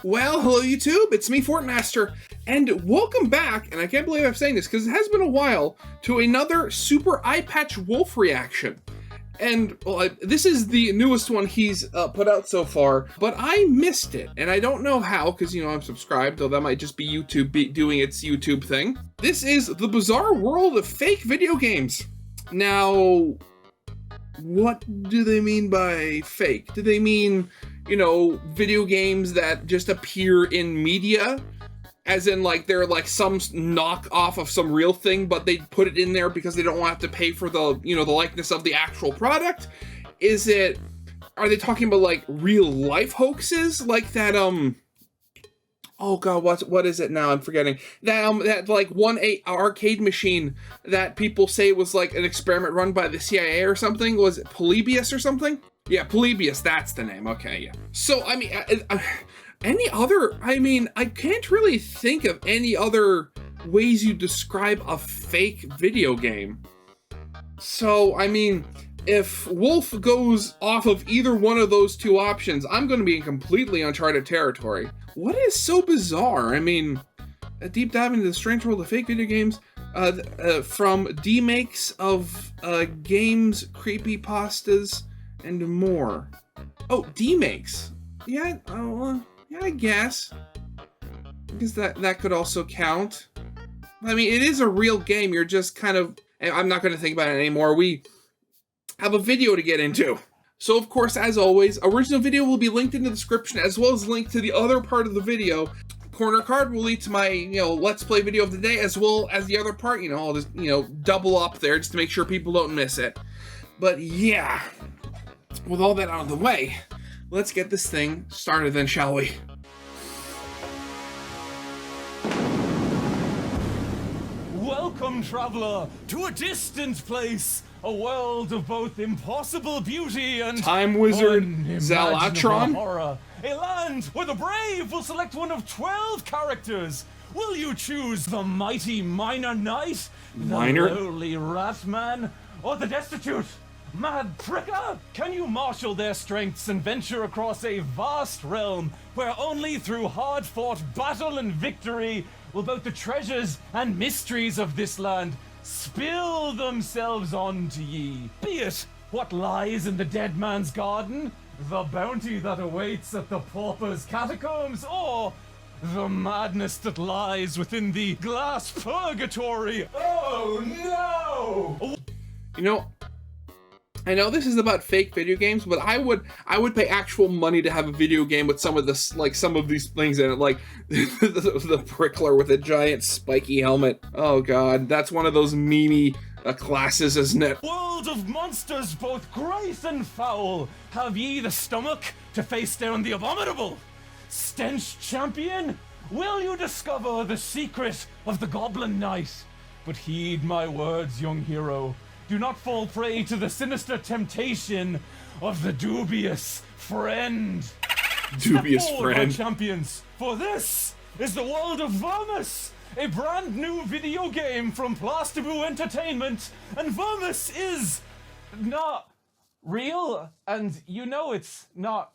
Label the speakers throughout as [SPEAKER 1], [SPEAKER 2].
[SPEAKER 1] Well, hello YouTube, it's me, Fortmaster, and welcome back, and I can't believe I'm saying this because it has been a while, to another Super Eye Patch Wolf reaction. And well, this is the newest one he's put out so far, but I missed it, and I don't know how, because, you know, I'm subscribed, though that might just be YouTube doing its YouTube thing. This is The Bizarre World of Fake Video Games. Now, what do they mean by fake? Do they mean, you know, video games that just appear in media? As in, like, they're like some knockoff of some real thing, but they put it in there because they don't want to have to pay for the, you know, the likeness of the actual product? Are they talking about, like, real life hoaxes? Like that, oh god, what is it now? I'm forgetting. That like arcade machine that people say was like an experiment run by the CIA or something. Was it Polybius or something? Yeah, Polybius, that's the name. Okay, yeah. So, I mean, I can't really think of any other ways you describe a fake video game. So, I mean, if Wolf goes off of either one of those two options, I'm going to be in completely uncharted territory. What is so bizarre? I mean, a deep dive into the strange world of fake video games from D-makes of games, creepypastas, and more. Oh, D-makes. Yeah, yeah, I guess. Because that could also count. I mean, it is a real game. You're just kind of... I'm not going to think about it anymore. We have a video to get into. So, of course, as always, original video will be linked in the description, as well as linked to the other part of the video. Corner card will lead to my, you know, Let's Play video of the day, as well as the other part. You know, I'll just, you know, double up there just to make sure people don't miss it. But, yeah. With all that out of the way, let's get this thing started then, shall we?
[SPEAKER 2] Welcome, traveler, to a distant place, a world of both impossible beauty and
[SPEAKER 1] Time Wizard
[SPEAKER 2] unimaginable
[SPEAKER 1] Zalatron?
[SPEAKER 2] horror. A land where the brave will select one of 12 characters. Will you choose the mighty Miner Knight,
[SPEAKER 1] Miner?
[SPEAKER 2] the lowly Ratman, or the destitute Mad Pricker? Can you marshal their strengths and venture across a vast realm where only through hard-fought battle and victory will both the treasures and mysteries of this land spill themselves onto ye? Be it what lies in the dead man's garden, the bounty that awaits at the pauper's catacombs, or the madness that lies within the glass purgatory. Oh no!
[SPEAKER 1] You know, I know this is about fake video games, but I would pay actual money to have a video game with some of this, like some of these things in it, like the prickler with a giant spiky helmet. Oh god, that's one of those memey classes, isn't it?
[SPEAKER 2] World of monsters, both great and foul, have ye the stomach to face down the abominable? Stench champion, will you discover the secret of the Goblin Knight? But heed my words, young hero. Do not fall prey to the sinister temptation of the dubious friend.
[SPEAKER 1] Dubious
[SPEAKER 2] Step forward, my
[SPEAKER 1] friend.
[SPEAKER 2] champions, for this is the world of Vermis, a brand new video game from Plastaboo Entertainment, and Vermis is not real, and you know it's not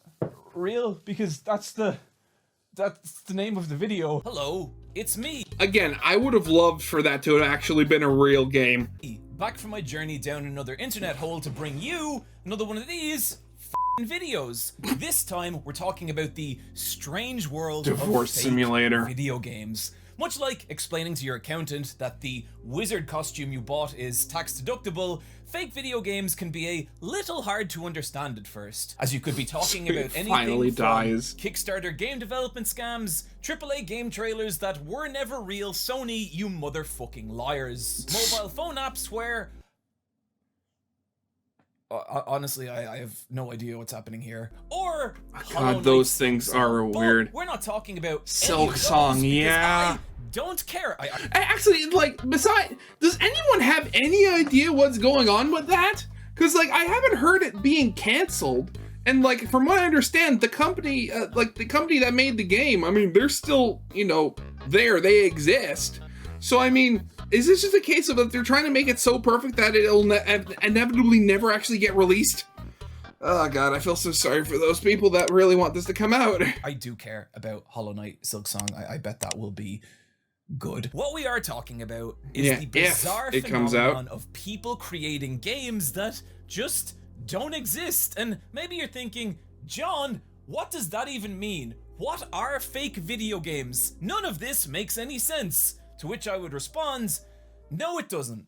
[SPEAKER 2] real because that's the name of the video. Hello, it's me.
[SPEAKER 1] Again, I would have loved for that to have actually been a real game.
[SPEAKER 2] Back from my journey down another internet hole to bring you another one of these f***ing videos. This time, we're talking about the strange world
[SPEAKER 1] Divorce
[SPEAKER 2] of fake
[SPEAKER 1] simulator.
[SPEAKER 2] video games. Much like explaining to your accountant that the wizard costume you bought is tax deductible, fake video games can be a little hard to understand at first, as you could be talking about anything
[SPEAKER 1] Finally
[SPEAKER 2] from
[SPEAKER 1] dies.
[SPEAKER 2] Kickstarter game development scams, AAA game trailers that were never real, Sony, you motherfucking liars, mobile phone apps where... honestly, I have no idea what's happening here. Or Hollow
[SPEAKER 1] God, those
[SPEAKER 2] Knight
[SPEAKER 1] things
[SPEAKER 2] Silk
[SPEAKER 1] are
[SPEAKER 2] Song. But
[SPEAKER 1] weird.
[SPEAKER 2] we're not talking about
[SPEAKER 1] Silk
[SPEAKER 2] any of those
[SPEAKER 1] Song,
[SPEAKER 2] because
[SPEAKER 1] yeah.
[SPEAKER 2] I don't care.
[SPEAKER 1] Actually, like, does anyone have any idea what's going on with that? Because, like, I haven't heard it being canceled. And, like, from what I understand, the company, the company that made the game, I mean, they're still, you know, there. They exist. So, I mean, is this just a case of that they're trying to make it so perfect that it'll inevitably never actually get released? Oh god, I feel so sorry for those people that really want this to come out.
[SPEAKER 3] I do care about Hollow Knight Silksong. I bet that will be good. What we are talking about is the bizarre phenomenon of people creating games that just don't exist. And maybe you're thinking, John, what does that even mean? What are fake video games? None of this makes any sense. To which I would respond, no, it doesn't.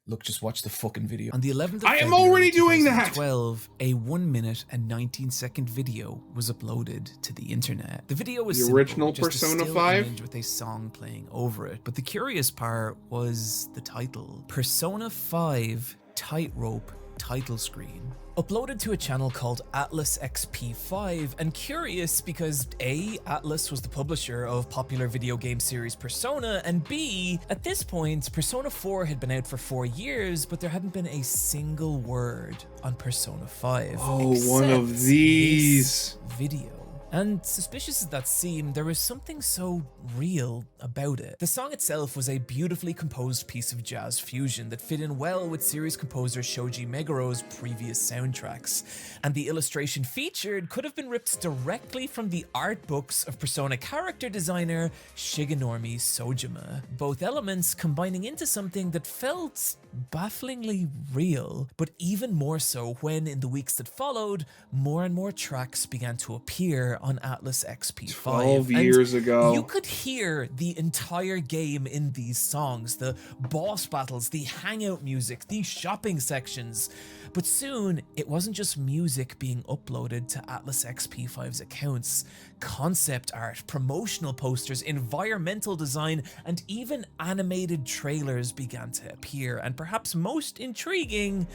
[SPEAKER 3] Look, just watch the fucking video. On the 11th of
[SPEAKER 1] I am
[SPEAKER 3] February
[SPEAKER 1] already doing that!
[SPEAKER 3] 2012, a 1 minute and 19-second video was uploaded to the internet. The video was
[SPEAKER 1] the original
[SPEAKER 3] simple,
[SPEAKER 1] Persona
[SPEAKER 3] just a
[SPEAKER 1] 5
[SPEAKER 3] image with a song playing over it. But the curious part was the title. Persona 5 Tightrope title screen. Uploaded to a channel called Atlas XP5, and curious because A, Atlas was the publisher of popular video game series Persona, and B, at this point, Persona 4 had been out for 4 years, but there hadn't been a single word on Persona 5.
[SPEAKER 1] Oh, one of these.
[SPEAKER 3] Video. And suspicious as that seemed, there was something so real about it. The song itself was a beautifully composed piece of jazz fusion that fit in well with series composer Shoji Meguro's previous soundtracks, and the illustration featured could have been ripped directly from the art books of Persona character designer Shigenori Sojima, both elements combining into something that felt bafflingly real, but even more so when, in the weeks that followed, more and more tracks began to appear on Atlas XP5.
[SPEAKER 1] 12 years ago.
[SPEAKER 3] You could hear the entire game in these songs, the boss battles, the hangout music, the shopping sections. But soon, it wasn't just music being uploaded to Atlas XP5's accounts. Concept art, promotional posters, environmental design, and even animated trailers began to appear, and perhaps most intriguing,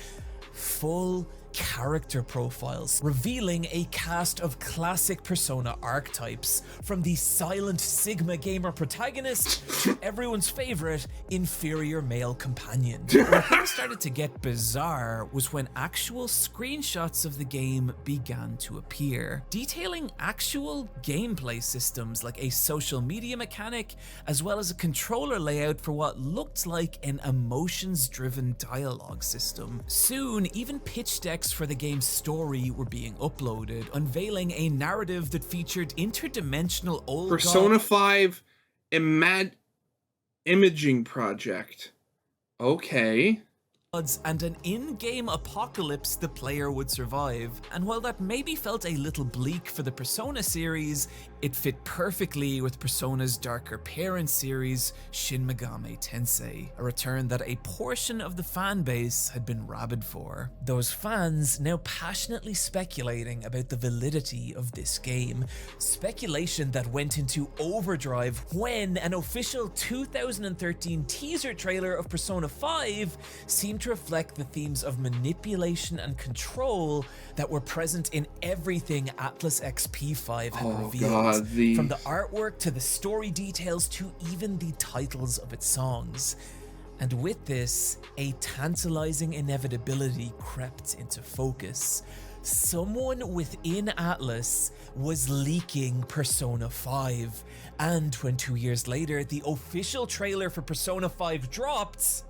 [SPEAKER 3] full character profiles, revealing a cast of classic Persona archetypes, from the silent Sigma gamer protagonist to everyone's favorite inferior male companion. Where things started to get bizarre was when actual screenshots of the game began to appear, detailing actual gameplay systems like a social media mechanic, as well as a controller layout for what looked like an emotions-driven dialogue system. Soon, even pitch decks for the game's story were being uploaded, unveiling a narrative that featured interdimensional old
[SPEAKER 1] Persona 5 Imaging Project. Okay.
[SPEAKER 3] and an in-game apocalypse the player would survive. And while that maybe felt a little bleak for the Persona series, it fit perfectly with Persona's darker parent series, Shin Megami Tensei, a return that a portion of the fan base had been rabid for. Those fans now passionately speculating about the validity of this game, speculation that went into overdrive when an official 2013 teaser trailer of Persona 5 seemed to reflect the themes of manipulation and control that were present in everything Atlas XP5 had revealed. From the artwork to the story details to even the titles of its songs. And with this, a tantalizing inevitability crept into focus. Someone within Atlas was leaking Persona 5. And when 2 years later, the official trailer for Persona 5 dropped...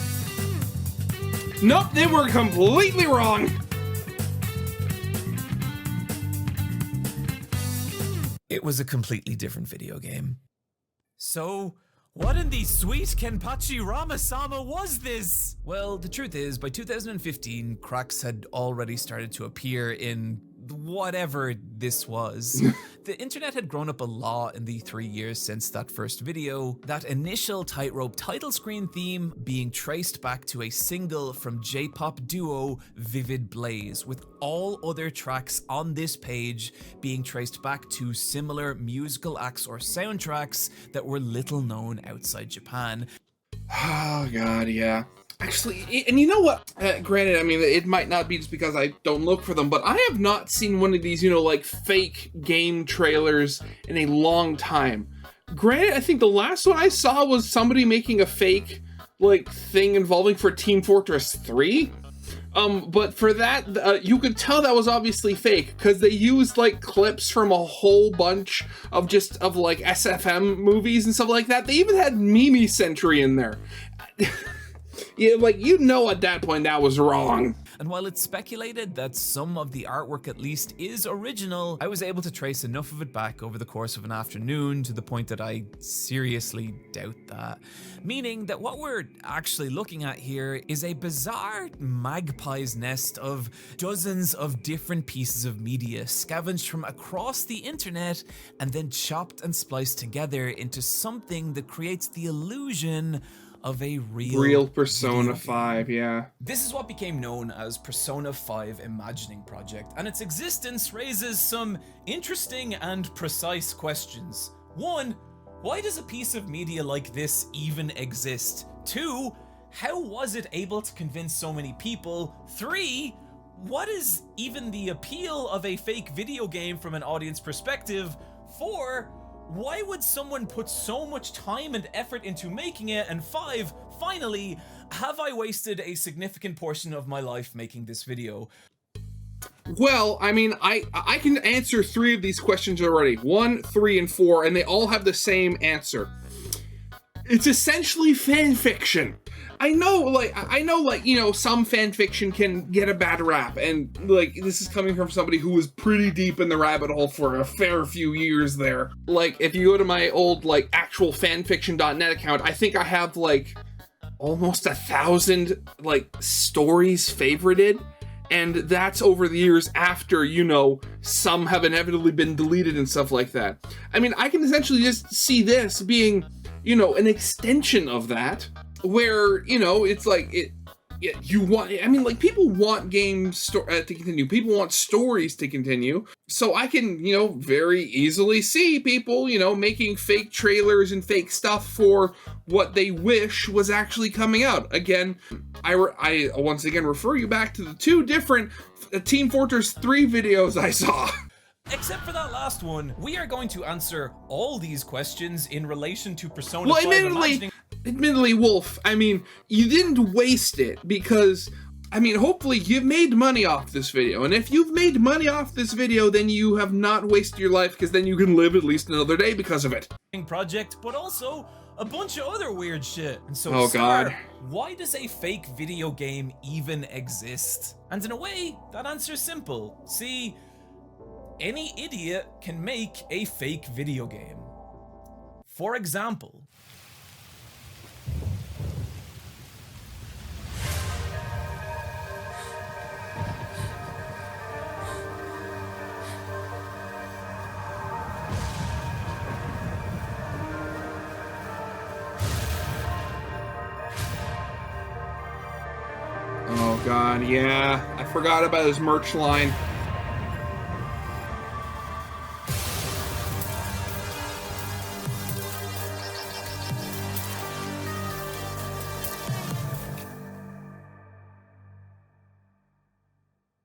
[SPEAKER 1] Nope, they were completely wrong!
[SPEAKER 3] It was a completely different video game. So, what in the sweet Kenpachi Rama-sama was this? Well, the truth is, by 2015, cracks had already started to appear in whatever this was. The internet had grown up a lot in the 3 years since that first video, that initial Tightrope title screen theme being traced back to a single from J-pop duo Vivid Blaze, with all other tracks on this page being traced back to similar musical acts or soundtracks that were little known outside Japan.
[SPEAKER 1] Oh god, yeah. Actually, and you know what? Granted, I mean, it might not be just because I don't look for them, but I have not seen one of these, you know, like fake game trailers in a long time. Granted, I think the last one I saw was somebody making a fake, like, thing involving for Team Fortress 3. But for that, you could tell that was obviously fake because they used like clips from a whole bunch of like SFM movies and stuff like that. They even had Mimi Century in there. Yeah, like, you know at that point that was wrong.
[SPEAKER 3] And while it's speculated that some of the artwork at least is original, I was able to trace enough of it back over the course of an afternoon to the point that I seriously doubt that. Meaning that what we're actually looking at here is a bizarre magpie's nest of dozens of different pieces of media scavenged from across the internet and then chopped and spliced together into something that creates the illusion of a real
[SPEAKER 1] Persona 5, yeah.
[SPEAKER 3] This is what became known as Persona 5 Imagining Project, and its existence raises some interesting and precise questions. 1, why does a piece of media like this even exist? 2, how was it able to convince so many people? 3, what is even the appeal of a fake video game from an audience perspective? 4, why would someone put so much time and effort into making it? And 5, finally, have I wasted a significant portion of my life making this video?
[SPEAKER 1] Well, I mean, I can answer 3 of these questions already. 1, 3, and 4, and they all have the same answer. It's essentially fan fiction. I know, like, you know, some fan fiction can get a bad rap, and, like, this is coming from somebody who was pretty deep in the rabbit hole for a fair few years there. Like, if you go to my old, like, actual fanfiction.net account, I think I have, like, almost 1,000, like, stories favorited, and that's over the years after, you know, some have inevitably been deleted and stuff like that. I mean, I can essentially just see this being, you know, an extension of that, where, you know, it's like, you want, I mean, like, people want games to continue. People want stories to continue. So I can, you know, very easily see people, you know, making fake trailers and fake stuff for what they wish was actually coming out. Again, I once again refer you back to the 2 different Team Fortress 3 videos I saw.
[SPEAKER 3] Except for that last one, we are going to answer all these questions in relation to Persona 5 Imagining.
[SPEAKER 1] Admittedly, Wolf, I mean, you didn't waste it because, I mean, hopefully you've made money off this video. And if you've made money off this video, then you have not wasted your life, because then you can live at least another day because of it.
[SPEAKER 3] Project, but also a bunch of other weird shit. And so,
[SPEAKER 1] oh, God.
[SPEAKER 3] Why does a fake video game even exist? And in a way, that answer's simple. See, any idiot can make a fake video game. For example,
[SPEAKER 1] oh, God, yeah. I forgot about his merch line.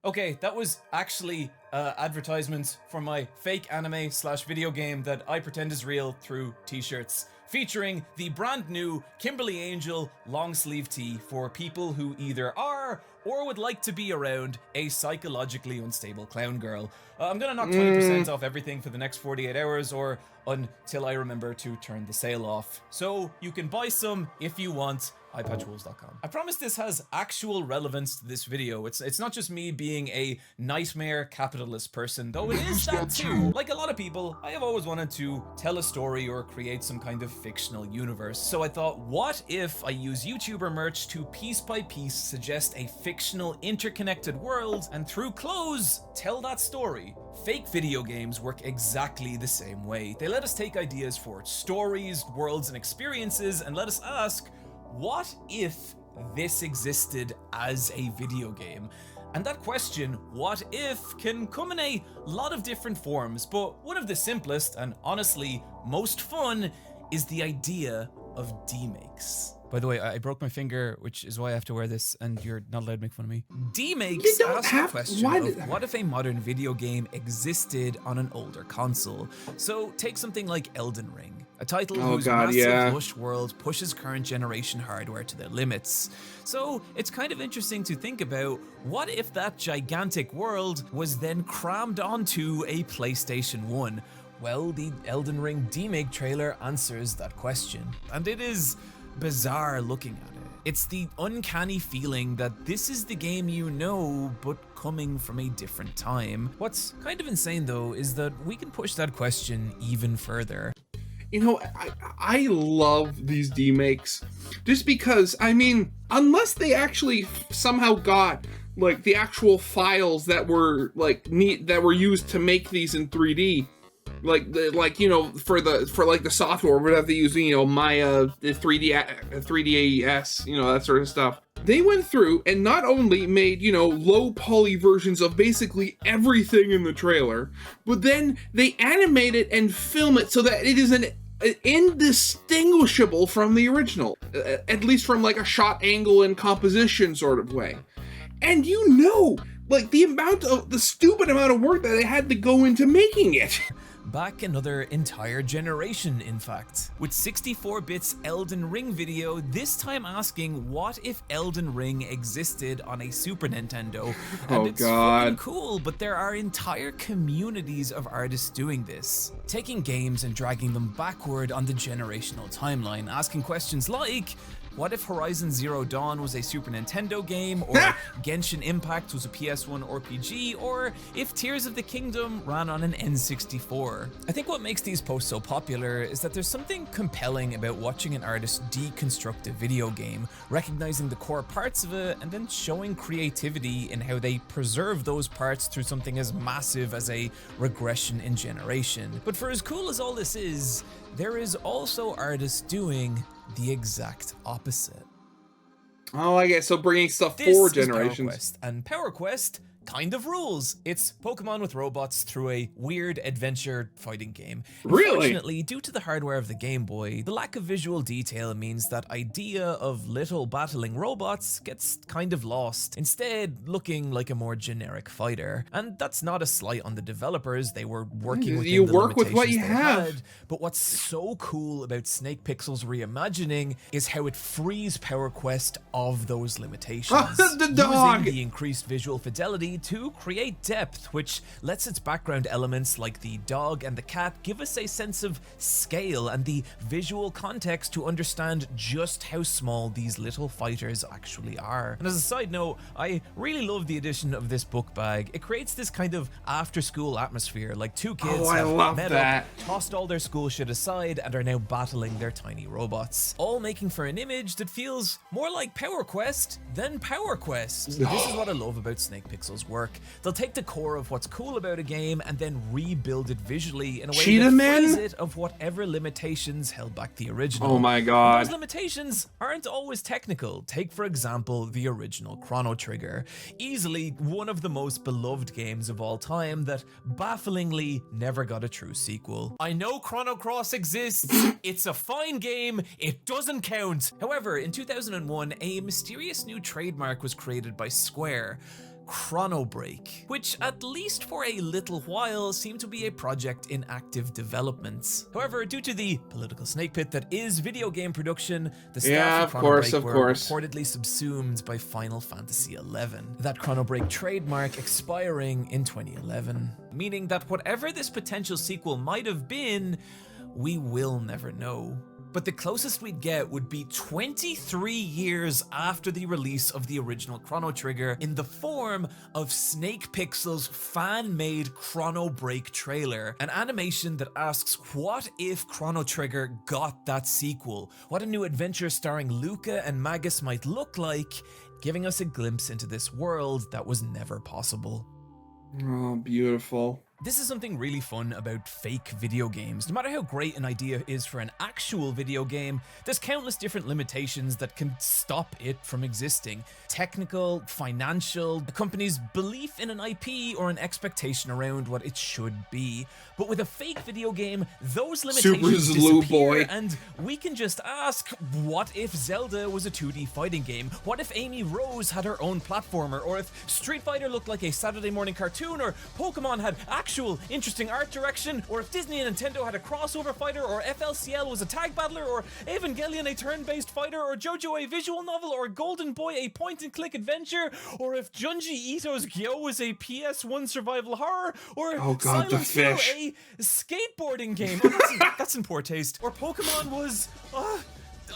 [SPEAKER 3] okay, that was actually advertisements for my fake anime/video game that I pretend is real through t-shirts, featuring the brand new Kimberly Angel long sleeve tee for people who either are or would like to be around a psychologically unstable clown girl. I'm gonna knock 20% off everything for the next 48 hours or until I remember to turn the sale off. So you can buy some if you want. iPatchWolves.com. I promise this has actual relevance to this video. It's not just me being a nightmare capitalist person, though it is that too. Like a lot of people, I have always wanted to tell a story or create some kind of fictional universe. So I thought, what if I use YouTuber merch to piece by piece suggest a fictional interconnected world, and through clothes, tell that story? Fake video games work exactly the same way. They let us take ideas for stories, worlds, and experiences, and let us ask, what if this existed as a video game? And that question, what if, can come in a lot of different forms, but one of the simplest and honestly most fun is the idea of demakes. By the way, I broke my finger, which is why I have to wear this, and you're not allowed to make fun of me. Demakes asks the question of what if a modern video game existed on an older console? So take something like Elden Ring, a title whose massive lush world pushes current generation hardware to their limits. So it's kind of interesting to think about, what if that gigantic world was then crammed onto a PlayStation 1? Well, the Elden Ring Demake trailer answers that question, and it is bizarre looking at it. It's the uncanny feeling that this is the game you know, but coming from a different time. What's kind of insane though is that we can push that question even further.
[SPEAKER 1] You know, I love these demakes just because, I mean, unless they actually somehow got like the actual files that were like that were used to make these in 3D, like you know, for like the software, whatever they use, you know, Maya, the 3ds, you know, that sort of stuff. They went through and not only made, you know, low poly versions of basically everything in the trailer, but then they animate it and film it so that it is an indistinguishable from the original, at least from like a shot angle and composition sort of way. And you know, like the stupid amount of work that they had to go into making it.
[SPEAKER 3] Back another entire generation, in fact, with 64-bits Elden Ring video, this time asking what if Elden Ring existed on a Super Nintendo. And it's fucking cool, but there are entire communities of artists doing this, taking games and dragging them backward on the generational timeline, asking questions like, what if Horizon Zero Dawn was a Super Nintendo game, or Genshin Impact was a PS1 RPG, or if Tears of the Kingdom ran on an N64? I think what makes these posts so popular is that there's something compelling about watching an artist deconstruct a video game, recognizing the core parts of it, and then showing creativity in how they preserve those parts through something as massive as a regression in generation. But for as cool as all this is, there is also artists doing the exact opposite.
[SPEAKER 1] Oh, I guess so. Bringing stuff
[SPEAKER 3] This
[SPEAKER 1] forward
[SPEAKER 3] is
[SPEAKER 1] generations.
[SPEAKER 3] PowerQuest, and PowerQuest kind of rules. It's Pokemon with robots through a weird adventure fighting game.
[SPEAKER 1] Really?
[SPEAKER 3] Unfortunately, due to the hardware of the Game Boy, the lack of visual detail means that idea of little battling robots gets kind of lost, instead looking like a more generic fighter. And that's not a slight on the developers, they were working within
[SPEAKER 1] You
[SPEAKER 3] the
[SPEAKER 1] work with what you
[SPEAKER 3] limitations they
[SPEAKER 1] have.
[SPEAKER 3] had. But what's so cool about Snake Pixel's reimagining is how it frees PowerQuest of those limitations.
[SPEAKER 1] The dog!
[SPEAKER 3] Using the increased visual fidelity to create depth, which lets its background elements like the dog and the cat give us a sense of scale and the visual context to understand just how small these little fighters actually are. And as a side note, I really love the addition of this book bag. It creates this kind of after-school atmosphere, like two kids
[SPEAKER 1] I
[SPEAKER 3] have
[SPEAKER 1] love
[SPEAKER 3] met
[SPEAKER 1] that.
[SPEAKER 3] up, tossed all their school shit aside, and are now battling their tiny robots, all making for an image that feels more like PowerQuest than PowerQuest. This is what I love about Snake Pixel's work. They'll take the core of what's cool about a game and then rebuild it visually in a way
[SPEAKER 1] Cheetah
[SPEAKER 3] that
[SPEAKER 1] Man?
[SPEAKER 3] frees it of whatever limitations held back the original.
[SPEAKER 1] Oh my
[SPEAKER 3] And
[SPEAKER 1] god.
[SPEAKER 3] those limitations aren't always technical. Take, for example, the original Chrono Trigger. Easily one of the most beloved games of all time that bafflingly never got a true sequel. I know Chrono Cross exists, it's a fine game, it doesn't count. However, in 2001, a mysterious new trademark was created by Square, Chrono Break, which at least for a little while seemed to be a project in active development. However, due to the political snake pit that is video game production, the staff
[SPEAKER 1] Yeah,
[SPEAKER 3] of
[SPEAKER 1] of
[SPEAKER 3] Chrono
[SPEAKER 1] course,
[SPEAKER 3] Break
[SPEAKER 1] of
[SPEAKER 3] were
[SPEAKER 1] course.
[SPEAKER 3] reportedly subsumed by Final Fantasy XI. That Chrono Break trademark expiring in 2011, meaning that whatever this potential sequel might have been, we will never know. But the closest we'd get would be 23 years after the release of the original Chrono Trigger in the form of Snake Pixel's fan-made Chrono Break trailer, an animation that asks what if Chrono Trigger got that sequel? What a new adventure starring Luca and Magus might look like, giving us a glimpse into this world that was never possible.
[SPEAKER 1] Oh, beautiful.
[SPEAKER 3] This is something really fun about fake video games. No matter how great an idea is for an actual video game, there's countless different limitations that can stop it from existing. Technical, financial, a company's belief in an IP, or an expectation around what it should be. But with a fake video game, those limitations
[SPEAKER 1] Super Zlu
[SPEAKER 3] disappear,
[SPEAKER 1] Boy.
[SPEAKER 3] and we can just ask, what if Zelda was a 2D fighting game? What if Amy Rose had her own platformer? Or if Street Fighter looked like a Saturday morning cartoon? Or Pokemon had actual interesting art direction? Or if Disney and Nintendo had a crossover fighter? Or FLCL was a tag battler? Or Evangelion a turn-based fighter? Or JoJo a visual novel? Or Golden Boy a point-and-click adventure? Or if Junji Ito's Gyo was a PS1 survival horror? Or
[SPEAKER 1] Oh god, the
[SPEAKER 3] Silent Hill
[SPEAKER 1] fish.
[SPEAKER 3] a skateboarding game? Oh, that's in poor taste. Or Pokemon was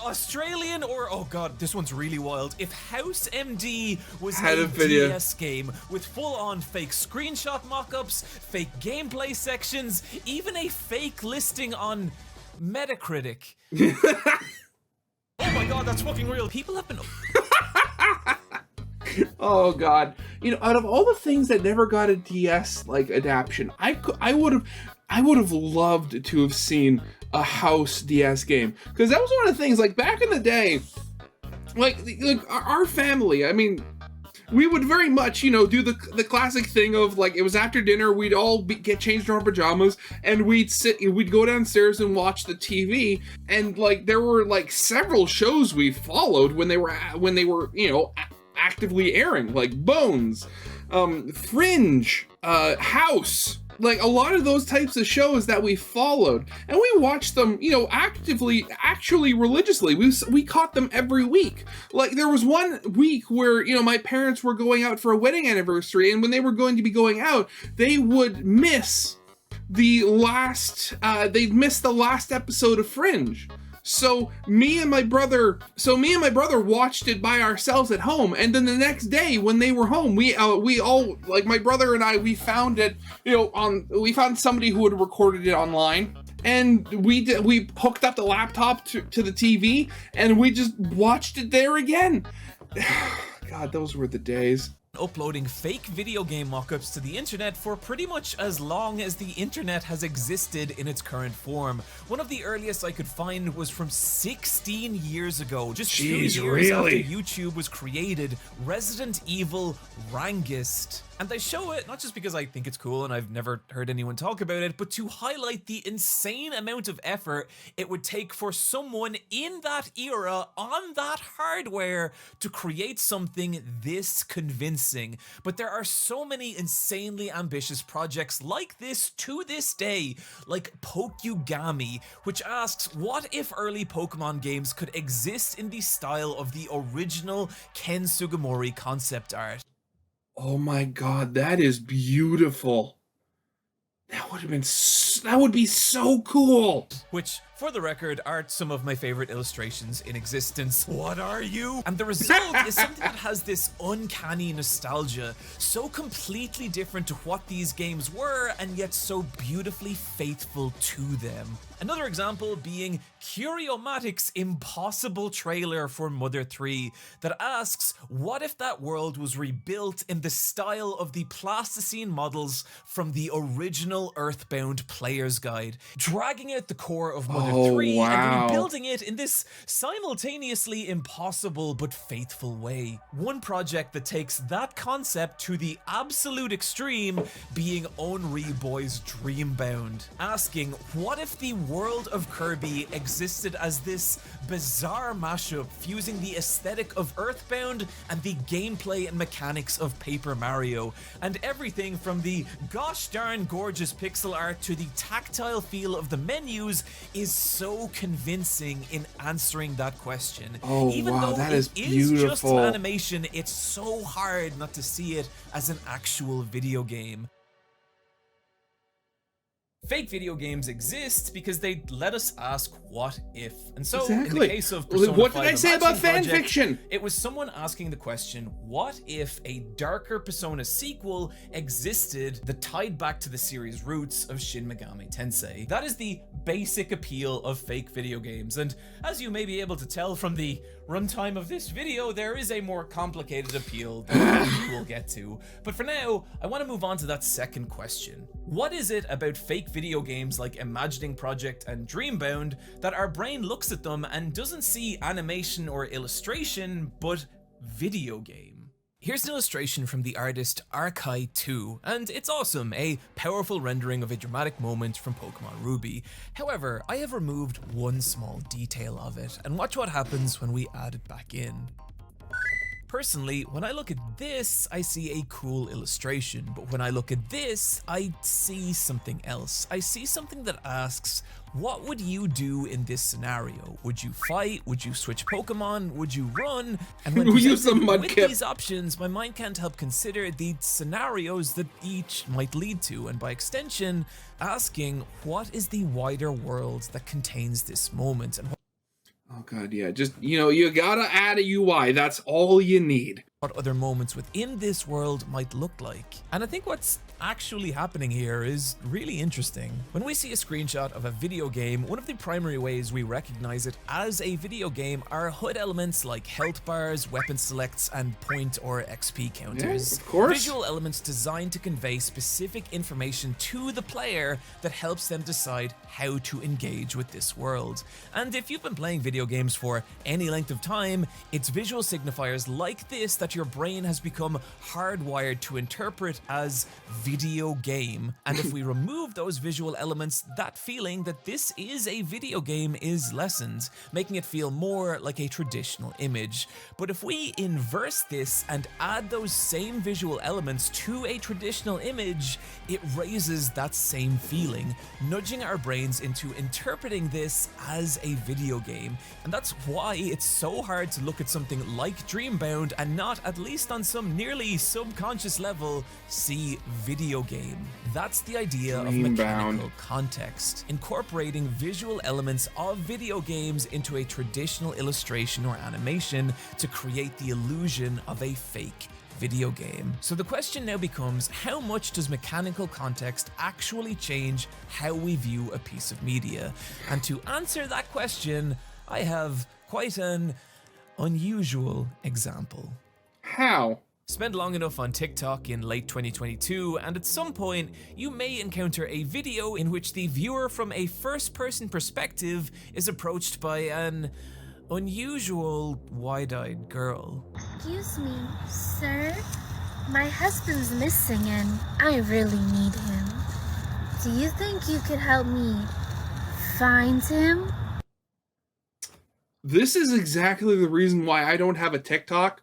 [SPEAKER 3] Australian or, oh god, this one's really wild. If House MD was
[SPEAKER 1] Had
[SPEAKER 3] a
[SPEAKER 1] a video.
[SPEAKER 3] DS game with full-on fake screenshot mock-ups, fake gameplay sections, even a fake listing on Metacritic. Oh my god, that's fucking real. People have been...
[SPEAKER 1] Oh god, out of all the things that never got a DS like adaptation, I would have loved to have seen a House DS game, because that was one of the things, like, back in the day, like our family, I mean, we would very much, do the classic thing of, like, it was after dinner, we'd all get changed in our pajamas, and we'd go downstairs and watch the TV, and, like, there were, like, several shows we followed when they were actively airing, like Bones, Fringe, House, like a lot of those types of shows that we followed, and we watched them, actively, actually religiously. We caught them every week. Like, there was one week where, my parents were going out for a wedding anniversary, and when they were going to be going out, they would miss the last episode of Fringe. So me and my brother watched it by ourselves at home, and then the next day when they were home, we all, like, my brother and I, we found it, we found somebody who had recorded it online, and we hooked up the laptop to the TV, and we just watched it there again. God, those were the days.
[SPEAKER 3] Uploading fake video game mockups to the internet for pretty much as long as the internet has existed in its current form. One of the earliest I could find was from 16 years ago, just 2 years after YouTube was created, Resident Evil Rangist. And I show it not just because I think it's cool and I've never heard anyone talk about it, but to highlight the insane amount of effort it would take for someone in that era on that hardware to create something this convincing. But there are so many insanely ambitious projects like this to this day, like Pokugami, which asks, what if early Pokemon games could exist in the style of the original Ken Sugimori concept art?
[SPEAKER 1] Oh my god, that is beautiful. That would be so cool.
[SPEAKER 3] Which, for the record, are some of my favorite illustrations in existence. What are you? And the result is something that has this uncanny nostalgia, so completely different to what these games were, and yet so beautifully faithful to them. Another example being Curiomatic's impossible trailer for Mother 3 that asks, what if that world was rebuilt in the style of the Plasticine models from the original Earthbound Player's Guide, dragging out the core of Mother 3 and rebuilding it in this simultaneously impossible but faithful way. One project that takes that concept to the absolute extreme being Onry Boy's Dreambound, asking, what if the world of Kirby existed as this bizarre mashup fusing the aesthetic of Earthbound and the gameplay and mechanics of Paper Mario, and everything from the gosh darn gorgeous pixel art to the tactile feel of the menus is so convincing in answering that question. Even though
[SPEAKER 1] that
[SPEAKER 3] it
[SPEAKER 1] is
[SPEAKER 3] just an animation, it's so hard not to see it as an actual video game. Fake video games exist because they let us ask what if. And so, in the case of Persona
[SPEAKER 1] what
[SPEAKER 3] 5
[SPEAKER 1] did I say about fan
[SPEAKER 3] Project,
[SPEAKER 1] fiction?
[SPEAKER 3] it was someone asking the question, what if a darker Persona sequel existed that tied back to the series' roots of Shin Megami Tensei? That is the basic appeal of fake video games, and as you may be able to tell from the runtime of this video, there is a more complicated appeal that we will get to. But for now, I want to move on to that second question. What is it about fake video games like Imagining Project and Dreambound that our brain looks at them and doesn't see animation or illustration, but video game? Here's an illustration from the artist Arkai2, and it's awesome, a powerful rendering of a dramatic moment from Pokemon Ruby. However, I have removed one small detail of it, and watch what happens when we add it back in. Personally, when I look at this, I see a cool illustration, but when I look at this, I see something else. I see something that asks, what would you do in this scenario? Would you fight? Would you switch Pokemon? Would you run? And when presented with these options, my mind can't help consider the scenarios that each might lead to, and by extension, asking, what is the wider world that contains this moment? And
[SPEAKER 1] Oh god, yeah. Just, you gotta add a UI. That's all you need.
[SPEAKER 3] What other moments within this world might look like. And I think what's actually happening here is really interesting. When we see a screenshot of a video game, one of the primary ways we recognize it as a video game are HUD elements like health bars, weapon selects, and point or XP counters.
[SPEAKER 1] Yeah, of course.
[SPEAKER 3] Visual elements designed to convey specific information to the player that helps them decide how to engage with this world. And if you've been playing video games for any length of time, it's visual signifiers like this that your brain has become hardwired to interpret as video game. And if we remove those visual elements, that feeling that this is a video game is lessened, making it feel more like a traditional image. But if we inverse this and add those same visual elements to a traditional image, it raises that same feeling, nudging our brains into interpreting this as a video game. And that's why it's so hard to look at something like Dreambound and not, at least on some nearly subconscious level, see video game. That's the idea of mechanical context, incorporating visual elements of video games into a traditional illustration or animation to create the illusion of a fake video game. So the question now becomes, how much does mechanical context actually change how we view a piece of media? And to answer that question, I have quite an unusual example.
[SPEAKER 1] How?
[SPEAKER 3] Spend long enough on TikTok in late 2022, and at some point, you may encounter a video in which the viewer from a first-person perspective is approached by an unusual wide-eyed girl.
[SPEAKER 4] Excuse me, sir? My husband's missing and I really need him. Do you think you could help me find him?
[SPEAKER 1] This is exactly the reason why I don't have a TikTok.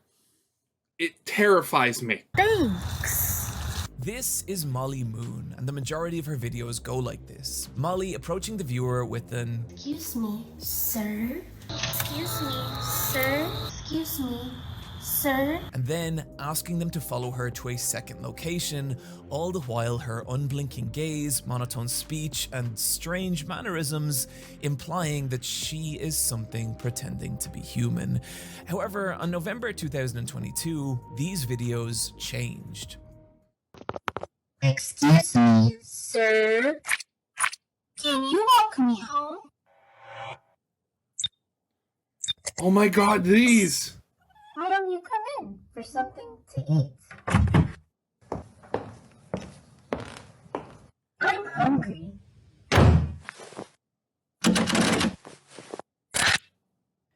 [SPEAKER 1] It terrifies me.
[SPEAKER 4] Thanks.
[SPEAKER 3] This is Molly Moon, and the majority of her videos go like this. Molly approaching the viewer with an
[SPEAKER 4] Excuse me, sir? Excuse me, sir? Excuse me, sir?
[SPEAKER 3] and then asking them to follow her to a second location, all the while her unblinking gaze, monotone speech, and strange mannerisms implying that she is something pretending to be human. However, on November 2022, these videos changed.
[SPEAKER 4] Excuse me, sir? Can you walk me home?
[SPEAKER 1] Oh my god, these!
[SPEAKER 4] Why don't you come in for something to eat? I'm hungry.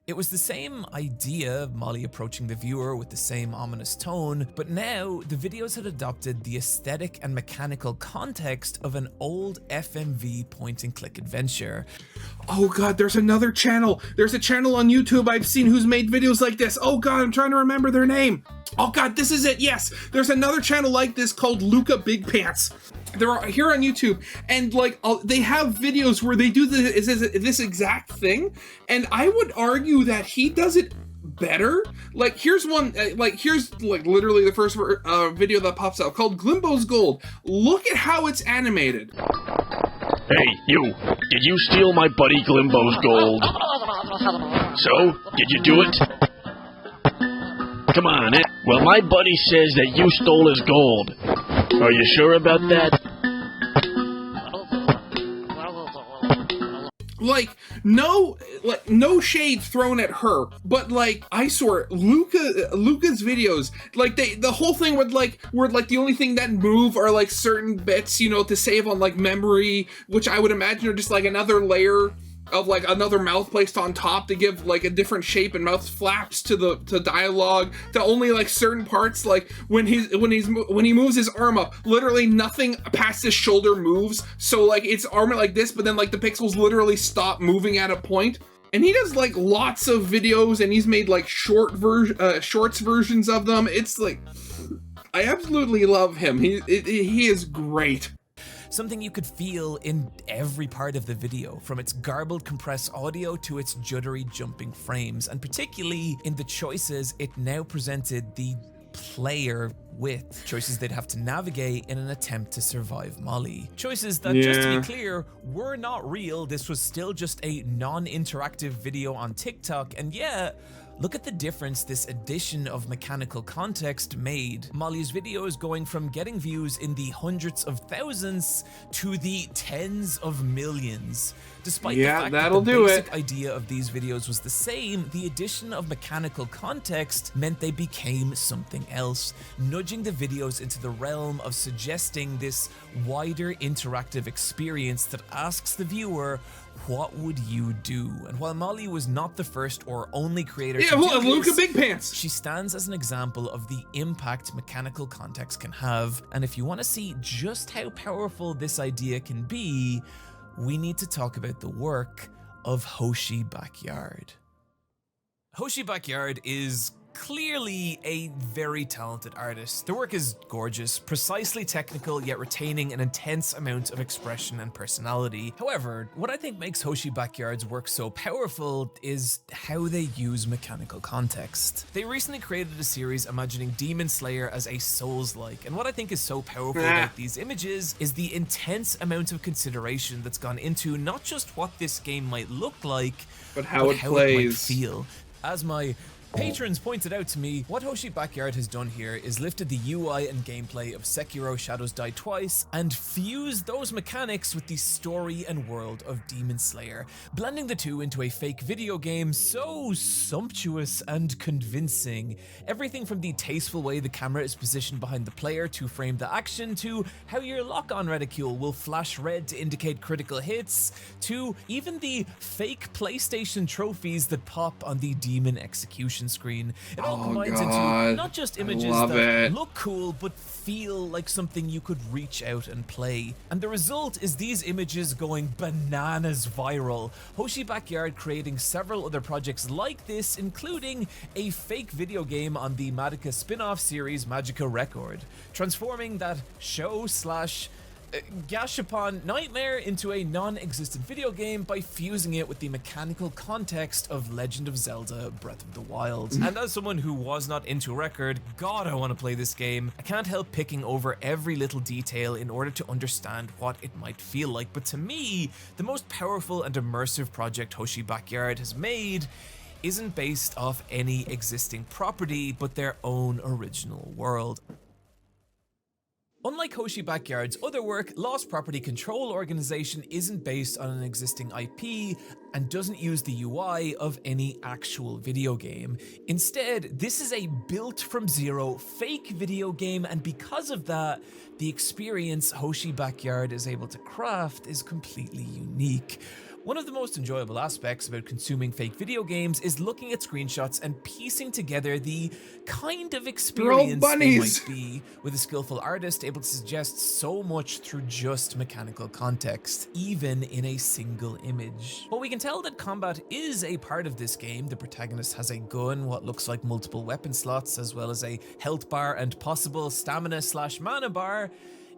[SPEAKER 3] It was the same idea, Molly approaching the viewer with the same ominous tone, but now the videos had adopted the aesthetic and mechanical context of an old FMV point-and-click adventure.
[SPEAKER 1] Oh god, there's another channel. There's a channel on YouTube I've seen who's made videos like this. Oh god, I'm trying to remember their name. Oh god, this is it, yes! There's another channel like this called Luca Big Pants. They're here on YouTube, and like they have videos where they do this exact thing, and I would argue that he does it better. Like here's one, here's literally the first video that pops out called Glimbo's Gold. Look at how it's animated.
[SPEAKER 5] Hey, you! Did you steal my buddy Glimbo's gold? So, did you do it? Come on, well, my buddy says that you stole his gold. Are you sure about that?
[SPEAKER 1] No shade thrown at her, but I swear, Luca's videos, the whole thing where the only thing that move are certain bits, to save on memory, which I would imagine are just another layer of another mouth placed on top to give a different shape and mouth flaps to dialogue, to only certain parts, when he moves his arm up, literally nothing past his shoulder moves, so it's arm like this, but then the pixels literally stop moving at a point. And he does lots of videos, and he's made shorts versions of them. It's I absolutely love him. He is great.
[SPEAKER 3] Something you could feel in every part of the video, from its garbled compressed audio to its juddery jumping frames, and particularly in the choices it now presented the player with, choices they'd have to navigate in an attempt to survive Molly. Choices that, just to be clear, were not real. This was still just a non-interactive video on TikTok, and yet, look at the difference this addition of mechanical context made. Molly's videos going from getting views in the hundreds of thousands to the tens of millions. Despite the fact that the basic idea of these videos was the same, the addition of mechanical context meant they became something else, nudging the videos into the realm of suggesting this wider interactive experience that asks the viewer, what would you do? And while Molly was not the first or only creator to do
[SPEAKER 1] Luca
[SPEAKER 3] this,
[SPEAKER 1] Big Pants.
[SPEAKER 3] she stands as an example of the impact mechanical context can have. And if you want to see just how powerful this idea can be, we need to talk about the work of Hoshi Backyard. Hoshi Backyard is clearly a very talented artist. Their work is gorgeous, precisely technical, yet retaining an intense amount of expression and personality. However, what I think makes Hoshi Backyard's work so powerful is how they use mechanical context. They recently created a series imagining Demon Slayer as a Souls-like, and what I think is so powerful about these images is the intense amount of consideration that's gone into not just what this game might look like,
[SPEAKER 1] but how it plays.
[SPEAKER 3] It might feel. As my patrons pointed out to me, what Hoshi Backyard has done here is lifted the UI and gameplay of Sekiro Shadows Die Twice and fused those mechanics with the story and world of Demon Slayer, blending the two into a fake video game so sumptuous and convincing. Everything from the tasteful way the camera is positioned behind the player to frame the action, to how your lock-on reticule will flash red to indicate critical hits, to even the fake PlayStation trophies that pop on the demon execution screen. It all combines into not just images that look cool, but feel like something you could reach out and play. And the result is these images going bananas viral. Hoshi Backyard creating several other projects like this, including a fake video game on the Madoka spin-off series Magica Record, transforming that Gashapon nightmare into a non-existent video game by fusing it with the mechanical context of Legend of Zelda Breath of the Wild. And as someone who was not into Record, God, I want to play this game. I can't help picking over every little detail in order to understand what it might feel like. But to me, the most powerful and immersive project Hoshi Backyard has made isn't based off any existing property, but their own original world. Unlike Hoshi Backyard's other work, Lost Property Control Organization isn't based on an existing IP and doesn't use the UI of any actual video game. Instead, this is a built from zero fake video game, and because of that, the experience Hoshi Backyard is able to craft is completely unique. One of the most enjoyable aspects about consuming fake video games is looking at screenshots and piecing together the kind of experience they might be, with a skillful artist able to suggest so much through just mechanical context, even in a single image. While we can tell that combat is a part of this game, the protagonist has a gun, what looks like multiple weapon slots, as well as a health bar and possible stamina/mana bar,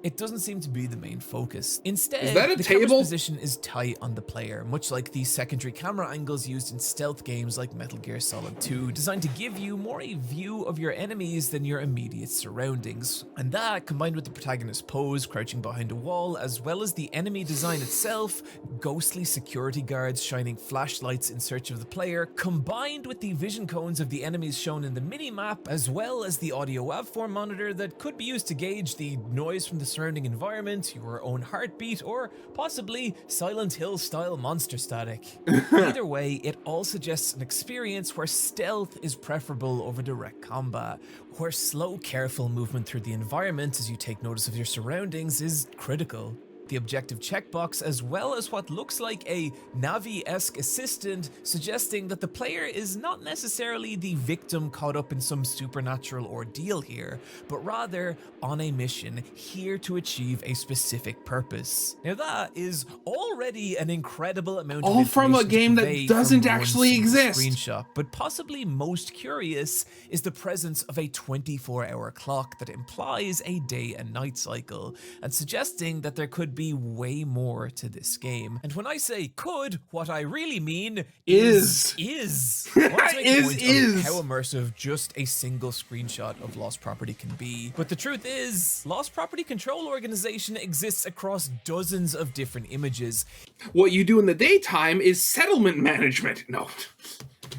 [SPEAKER 3] it doesn't seem to be the main focus. Instead, the camera's position is tight on the player, much like the secondary camera angles used in stealth games like Metal Gear Solid 2, designed to give you more a view of your enemies than your immediate surroundings. And that, combined with the protagonist's pose, crouching behind a wall, as well as the enemy design itself, ghostly security guards shining flashlights in search of the player, combined with the vision cones of the enemies shown in the mini-map, as well as the audio waveform monitor that could be used to gauge the noise from the surrounding environment, your own heartbeat, or possibly Silent Hill style monster static. Either way, it all suggests an experience where stealth is preferable over direct combat, where slow, careful movement through the environment as you take notice of your surroundings is critical. The objective checkbox, as well as what looks like a Navi-esque assistant, suggesting that the player is not necessarily the victim caught up in some supernatural ordeal here, but rather on a mission, here to achieve a specific purpose. Now that is already an incredible amount of information
[SPEAKER 1] from a game that doesn't actually exist.
[SPEAKER 3] Screenshot, but possibly most curious is the presence of a 24-hour clock that implies a day and night cycle, and suggesting that there could could be way more to this game. And when I say could, what I really mean
[SPEAKER 1] Is.
[SPEAKER 3] I want to make a point
[SPEAKER 1] Is.
[SPEAKER 3] of how immersive just a single screenshot of Lost Property can be. But the truth is, Lost Property Control Organization exists across dozens of different images,
[SPEAKER 1] What you do in the daytime is settlement management. No.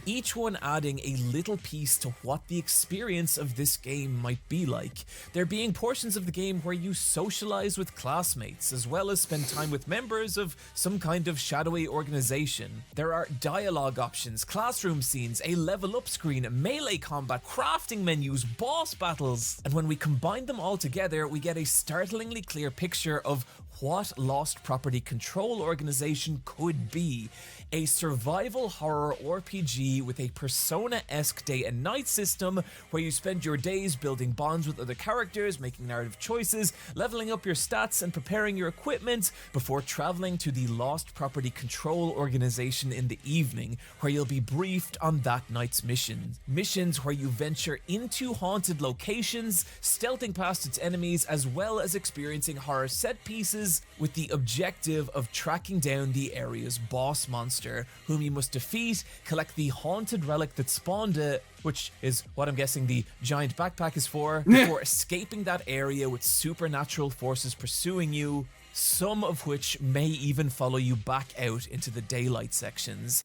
[SPEAKER 3] each one adding a little piece to what the experience of this game might be like. There being portions of the game where you socialize with classmates, as well as spend time with members of some kind of shadowy organization. There are dialogue options, classroom scenes, a level up screen, melee combat, crafting menus, boss battles. And when we combine them all together, we get a startlingly clear picture of what Lost Property Control Organization could be. A survival horror RPG with a Persona-esque day and night system where you spend your days building bonds with other characters, making narrative choices, leveling up your stats and preparing your equipment before traveling to the Lost Property Control Organization in the evening, where you'll be briefed on that night's mission. Missions where you venture into haunted locations, stealthing past its enemies, as well as experiencing horror set pieces with the objective of tracking down the area's boss monster, whom you must defeat, collect the haunted relic that spawned it, which is what I'm guessing the giant backpack is for, before escaping that area with supernatural forces pursuing you, some of which may even follow you back out into the daylight sections.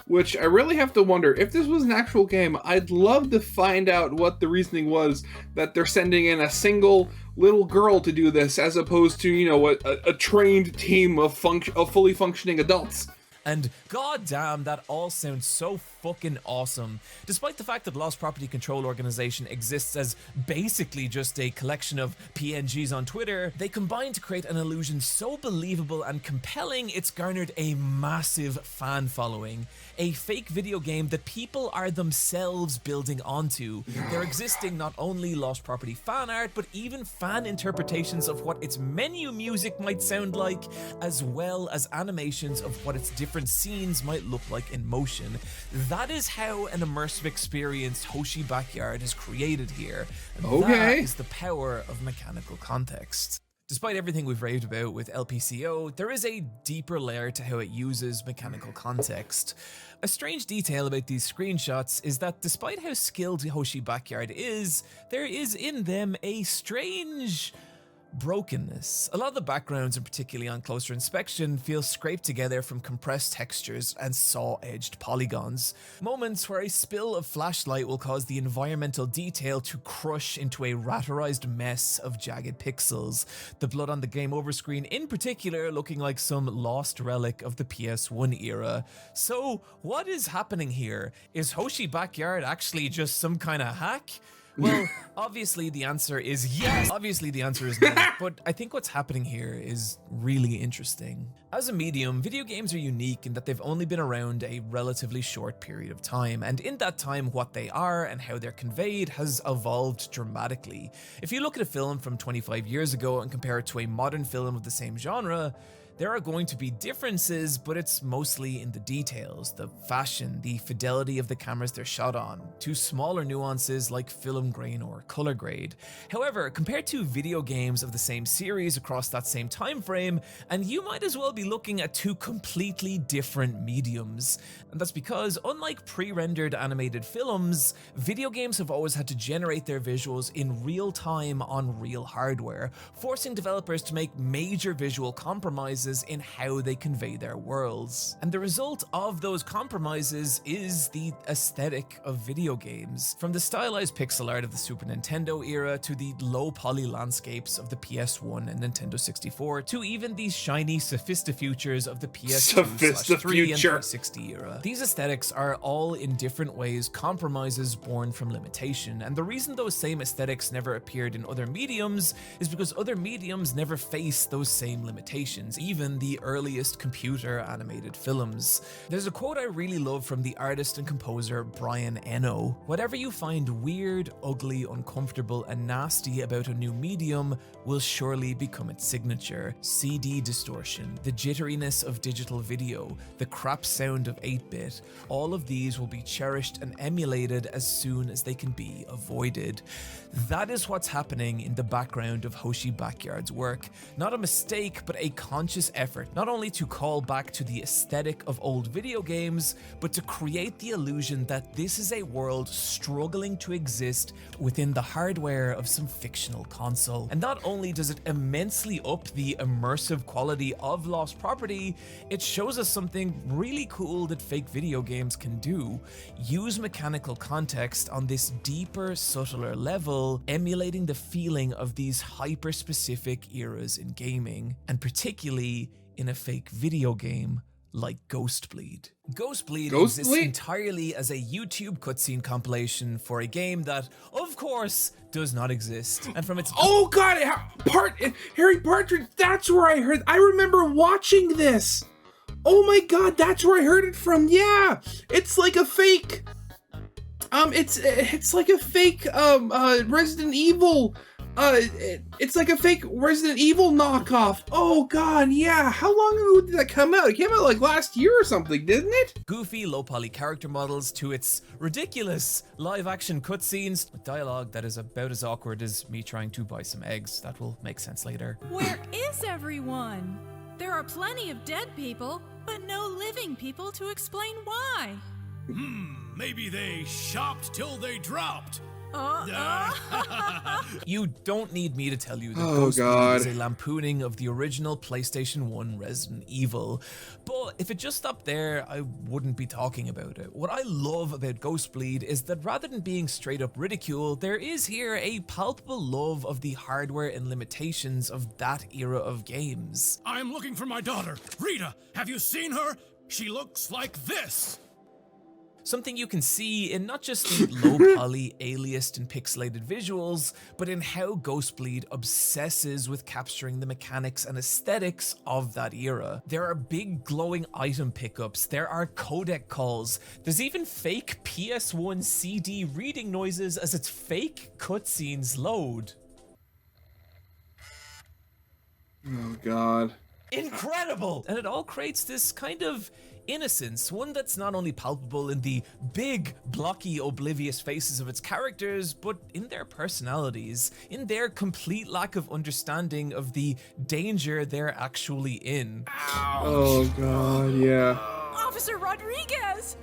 [SPEAKER 1] Which I really have to wonder, if this was an actual game, I'd love to find out what the reasoning was that they're sending in a single little girl to do this, as opposed to, you know, a trained team of fully functioning adults.
[SPEAKER 3] And goddamn, that all sounds so fucking awesome. Despite the fact that Lost Property Control Organization exists as basically just a collection of PNGs on Twitter, they combine to create an illusion so believable and compelling it's garnered a massive fan following. A fake video game that people are themselves building onto. They're existing not only Lost Property fan art, but even fan interpretations of what its menu music might sound like, as well as animations of what its different scenes might look like in motion. That is how an immersive experience Hoshi Backyard is created here. And that is the power of mechanical context. Despite everything we've raved about with LPCO, there is a deeper layer to how it uses mechanical context. A strange detail about these screenshots is that despite how skilled Hoshi Backyard is, there is in them a strange brokenness. A lot of the backgrounds, and particularly on closer inspection, feel scraped together from compressed textures and saw-edged polygons. Moments where a spill of flashlight will cause the environmental detail to crush into a raterized mess of jagged pixels. The blood on the game over screen in particular looking like some lost relic of the PS1 era. So, what is happening here? Is Hoshi Backyard actually just some kind of hack? Well, obviously the answer is yes. Obviously the answer is no, but I think what's happening here is really interesting. As a medium, video games are unique in that they've only been around a relatively short period of time, and in that time what they are and how they're conveyed has evolved dramatically. If you look at a film from 25 years ago and compare it to a modern film of the same genre, there are going to be differences, but it's mostly in the details, the fashion, the fidelity of the cameras they're shot on, to smaller nuances like film grain or color grade. However, compared to video games of the same series across that same time frame, and you might as well be looking at two completely different mediums. And that's because, unlike pre-rendered animated films, video games have always had to generate their visuals in real time on real hardware, forcing developers to make major visual compromises in how they convey their worlds. And the result of those compromises is the aesthetic of video games. From the stylized pixel art of the Super Nintendo era to the low poly landscapes of the PS1 and Nintendo 64 to even the shiny Sophistafutures of the PS2/3 and 360 era. These aesthetics are all in different ways compromises born from limitation, and the reason those same aesthetics never appeared in other mediums is because other mediums never face those same limitations, even even the earliest computer animated films. There's a quote I really love from the artist and composer Brian Eno. Whatever you find weird, ugly, uncomfortable, and nasty about a new medium will surely become its signature. CD distortion, the jitteriness of digital video, the crap sound of 8-bit, all of these will be cherished and emulated as soon as they can be avoided. That is what's happening in the background of Hoshi Backyard's work. Not a mistake, but a conscious effort, not only to call back to the aesthetic of old video games, but to create the illusion that this is a world struggling to exist within the hardware of some fictional console. And not only does it immensely up the immersive quality of Lost Property, it shows us something really cool that fake video games can do. Use mechanical context on this deeper, subtler level, emulating the feeling of these hyper-specific eras in gaming, and particularly in a fake video game like Ghostbleed. Ghostbleed exists entirely as a YouTube cutscene compilation for a game that, of course, does not exist. And from its—
[SPEAKER 1] Oh god, Harry Partridge, that's where I remember watching this. Oh my god, that's where I heard it from. Yeah, it's like a fake it's like a fake Resident Evil it's like a fake Resident Evil knockoff. Oh god, yeah. How long ago did that come out? It came out like last year or something, didn't it?
[SPEAKER 3] Goofy, low-poly character models to its ridiculous live-action cutscenes with dialogue that is about as awkward as me trying to buy some eggs. That will make sense later.
[SPEAKER 6] Where is everyone? There are plenty of dead people, but no living people to explain why.
[SPEAKER 7] Maybe they shopped till they dropped.
[SPEAKER 3] You don't need me to tell you that
[SPEAKER 1] Oh,
[SPEAKER 3] Ghostbleed
[SPEAKER 1] God.
[SPEAKER 3] is a lampooning of the original PlayStation 1 Resident Evil. But if it just stopped there, I wouldn't be talking about it. What I love about Ghostbleed is that rather than being straight up ridicule, there is here a palpable love of the hardware and limitations of that era of games.
[SPEAKER 7] I'm looking for my daughter. Rita, have you seen her? She looks like this.
[SPEAKER 3] Something you can see in not just the low-poly, aliased, and pixelated visuals, but in how Ghostbleed obsesses with capturing the mechanics and aesthetics of that era. There are big glowing item pickups, there are codec calls, there's even fake PS1 CD reading noises as its fake cutscenes load.
[SPEAKER 1] Oh god.
[SPEAKER 3] Incredible! And it all creates this kind of innocence, one that's not only palpable in the big, blocky, oblivious faces of its characters, but in their personalities, in their complete lack of understanding of the danger they're actually in.
[SPEAKER 1] Oh god, yeah.
[SPEAKER 6] Officer Rodriguez!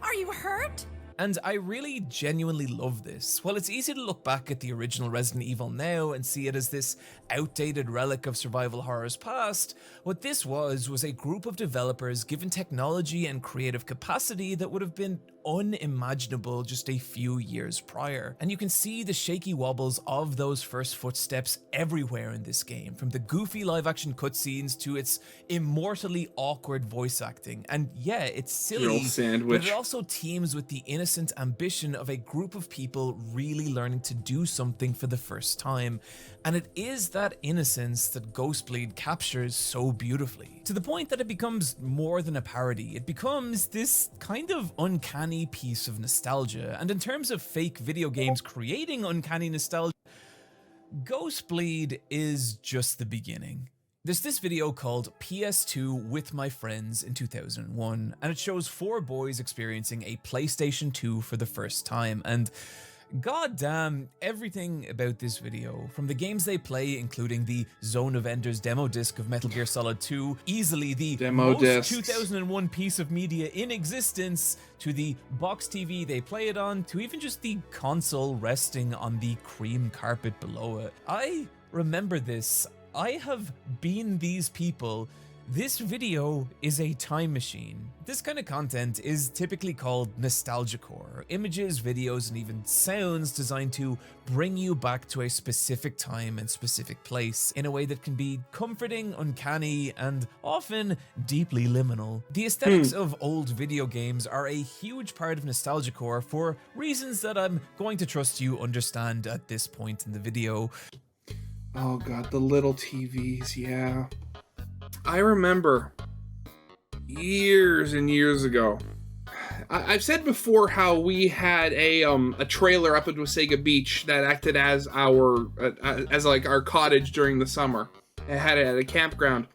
[SPEAKER 6] Are you hurt?
[SPEAKER 3] And I really genuinely love this. While it's easy to look back at the original Resident Evil now and see it as this outdated relic of survival horror's past, what this was a group of developers given technology and creative capacity that would have been unimaginable just a few years prior. And you can see the shaky wobbles of those first footsteps everywhere in this game, from the goofy live-action cutscenes to its immortally awkward voice acting. And yeah, it's silly, but it also teams with the innocent ambition of a group of people really learning to do something for the first time. And it is that innocence that Ghostbleed captures so beautifully, to the point that it becomes more than a parody. It becomes this kind of uncanny piece of nostalgia. And in terms of fake video games creating uncanny nostalgia, Ghostbleed is just the beginning. There's this video called PS2 with my friends in 2001, and it shows 4 boys experiencing a PlayStation 2 for the first time, and goddamn, everything about this video, from the games they play, including the Zone of Enders demo disc of Metal Gear Solid 2, easily the most 2001 piece of media in existence, to the box TV they play it on, to even just the console resting on the cream carpet below it. I remember this. I have been these people. This video is a time machine. This kind of content is typically called nostalgiacore, images, videos, and even sounds designed to bring you back to a specific time and specific place in a way that can be comforting, uncanny, and often deeply liminal. The aesthetics of old video games are a huge part of nostalgiacore for reasons that I'm going to trust you understand at this point in the video.
[SPEAKER 1] Oh god, the little TVs, yeah. I remember years and years ago. I've said before how we had a trailer up at Wasaga Beach that acted as our our cottage during the summer. It had it at a campground.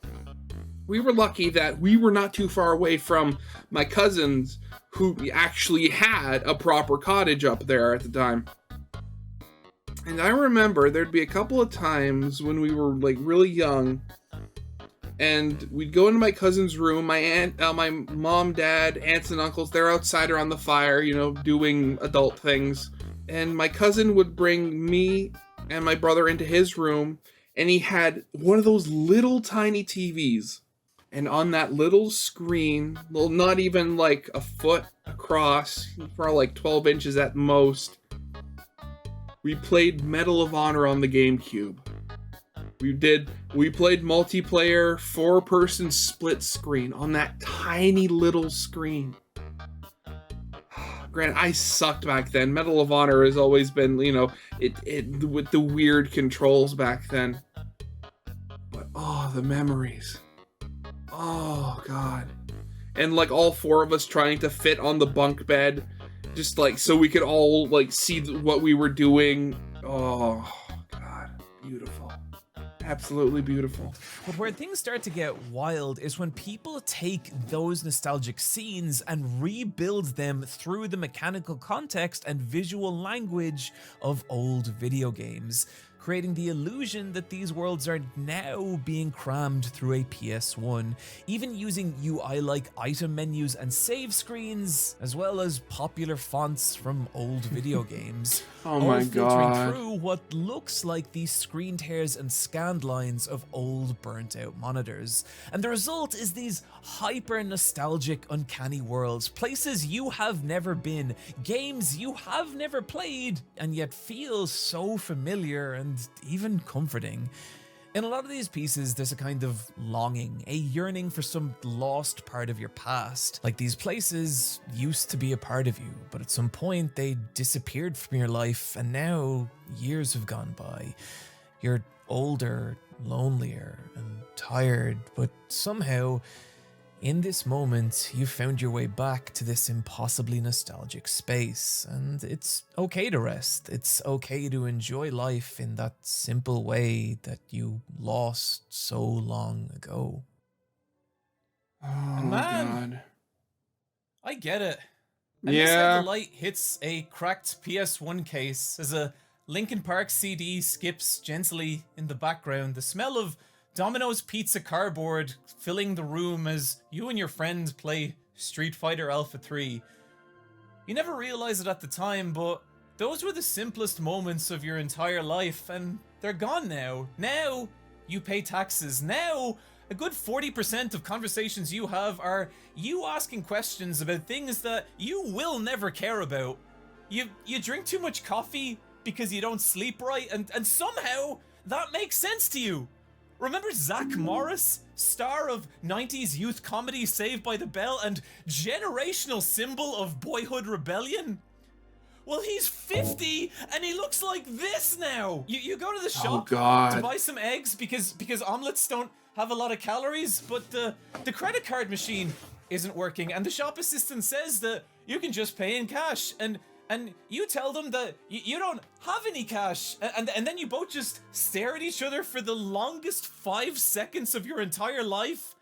[SPEAKER 1] We were lucky that we were not too far away from my cousins who actually had a proper cottage up there at the time. And I remember there'd be a couple of times when we were like really young, and we'd go into my cousin's room. My mom, dad, aunts and uncles, they're outside around the fire, you know, doing adult things. And my cousin would bring me and my brother into his room, and he had one of those little tiny TVs. And on that little screen, well, not even like a foot across, probably like 12 inches at most, we played Medal of Honor on the GameCube. We played multiplayer, 4-person split screen on that tiny little screen. Granted, I sucked back then. Medal of Honor has always been, you know, it with the weird controls back then. But oh, the memories. Oh god. And like all 4 of us trying to fit on the bunk bed, just like so we could all like see what we were doing. Oh god, beautiful. Absolutely beautiful.
[SPEAKER 3] But where things start to get wild is when people take those nostalgic scenes and rebuild them through the mechanical context and visual language of old video games, creating the illusion that these worlds are now being crammed through a PS1, even using UI like item menus and save screens, as well as popular fonts from old video games.
[SPEAKER 1] Oh my god.
[SPEAKER 3] Filtering through what looks like these screen tears and scanned lines of old burnt out monitors. And the result is these hyper nostalgic uncanny worlds, places you have never been, games you have never played, and yet feel so familiar and even comforting. In a lot of these pieces, there's a kind of longing, a yearning for some lost part of your past. Like these places used to be a part of you, but at some point they disappeared from your life, and now years have gone by. You're older, lonelier, and tired, but somehow, in this moment, you found your way back to this impossibly nostalgic space, and it's okay to rest. It's okay to enjoy life in that simple way that you lost so long ago.
[SPEAKER 1] Oh
[SPEAKER 3] man,
[SPEAKER 1] god.
[SPEAKER 3] I get it. And this how the light hits a cracked PS1 case as a Linkin Park CD skips gently in the background. The smell of Domino's Pizza cardboard filling the room as you and your friend play Street Fighter Alpha 3. You never realize it at the time, but those were the simplest moments of your entire life, and they're gone now. Now, you pay taxes. Now, a good 40% of conversations you have are you asking questions about things that you will never care about. You drink too much coffee because you don't sleep right, and somehow that makes sense to you. Remember Zach Morris, star of 90s youth comedy Saved by the Bell and generational symbol of boyhood rebellion? Well, he's 50 and he looks like this now. You go to the shop to buy some eggs because omelets don't have a lot of calories, but the credit card machine isn't working, and the shop assistant says that you can just pay in cash, and you tell them that you don't have any cash, and then you both just stare at each other for the longest 5 seconds of your entire life,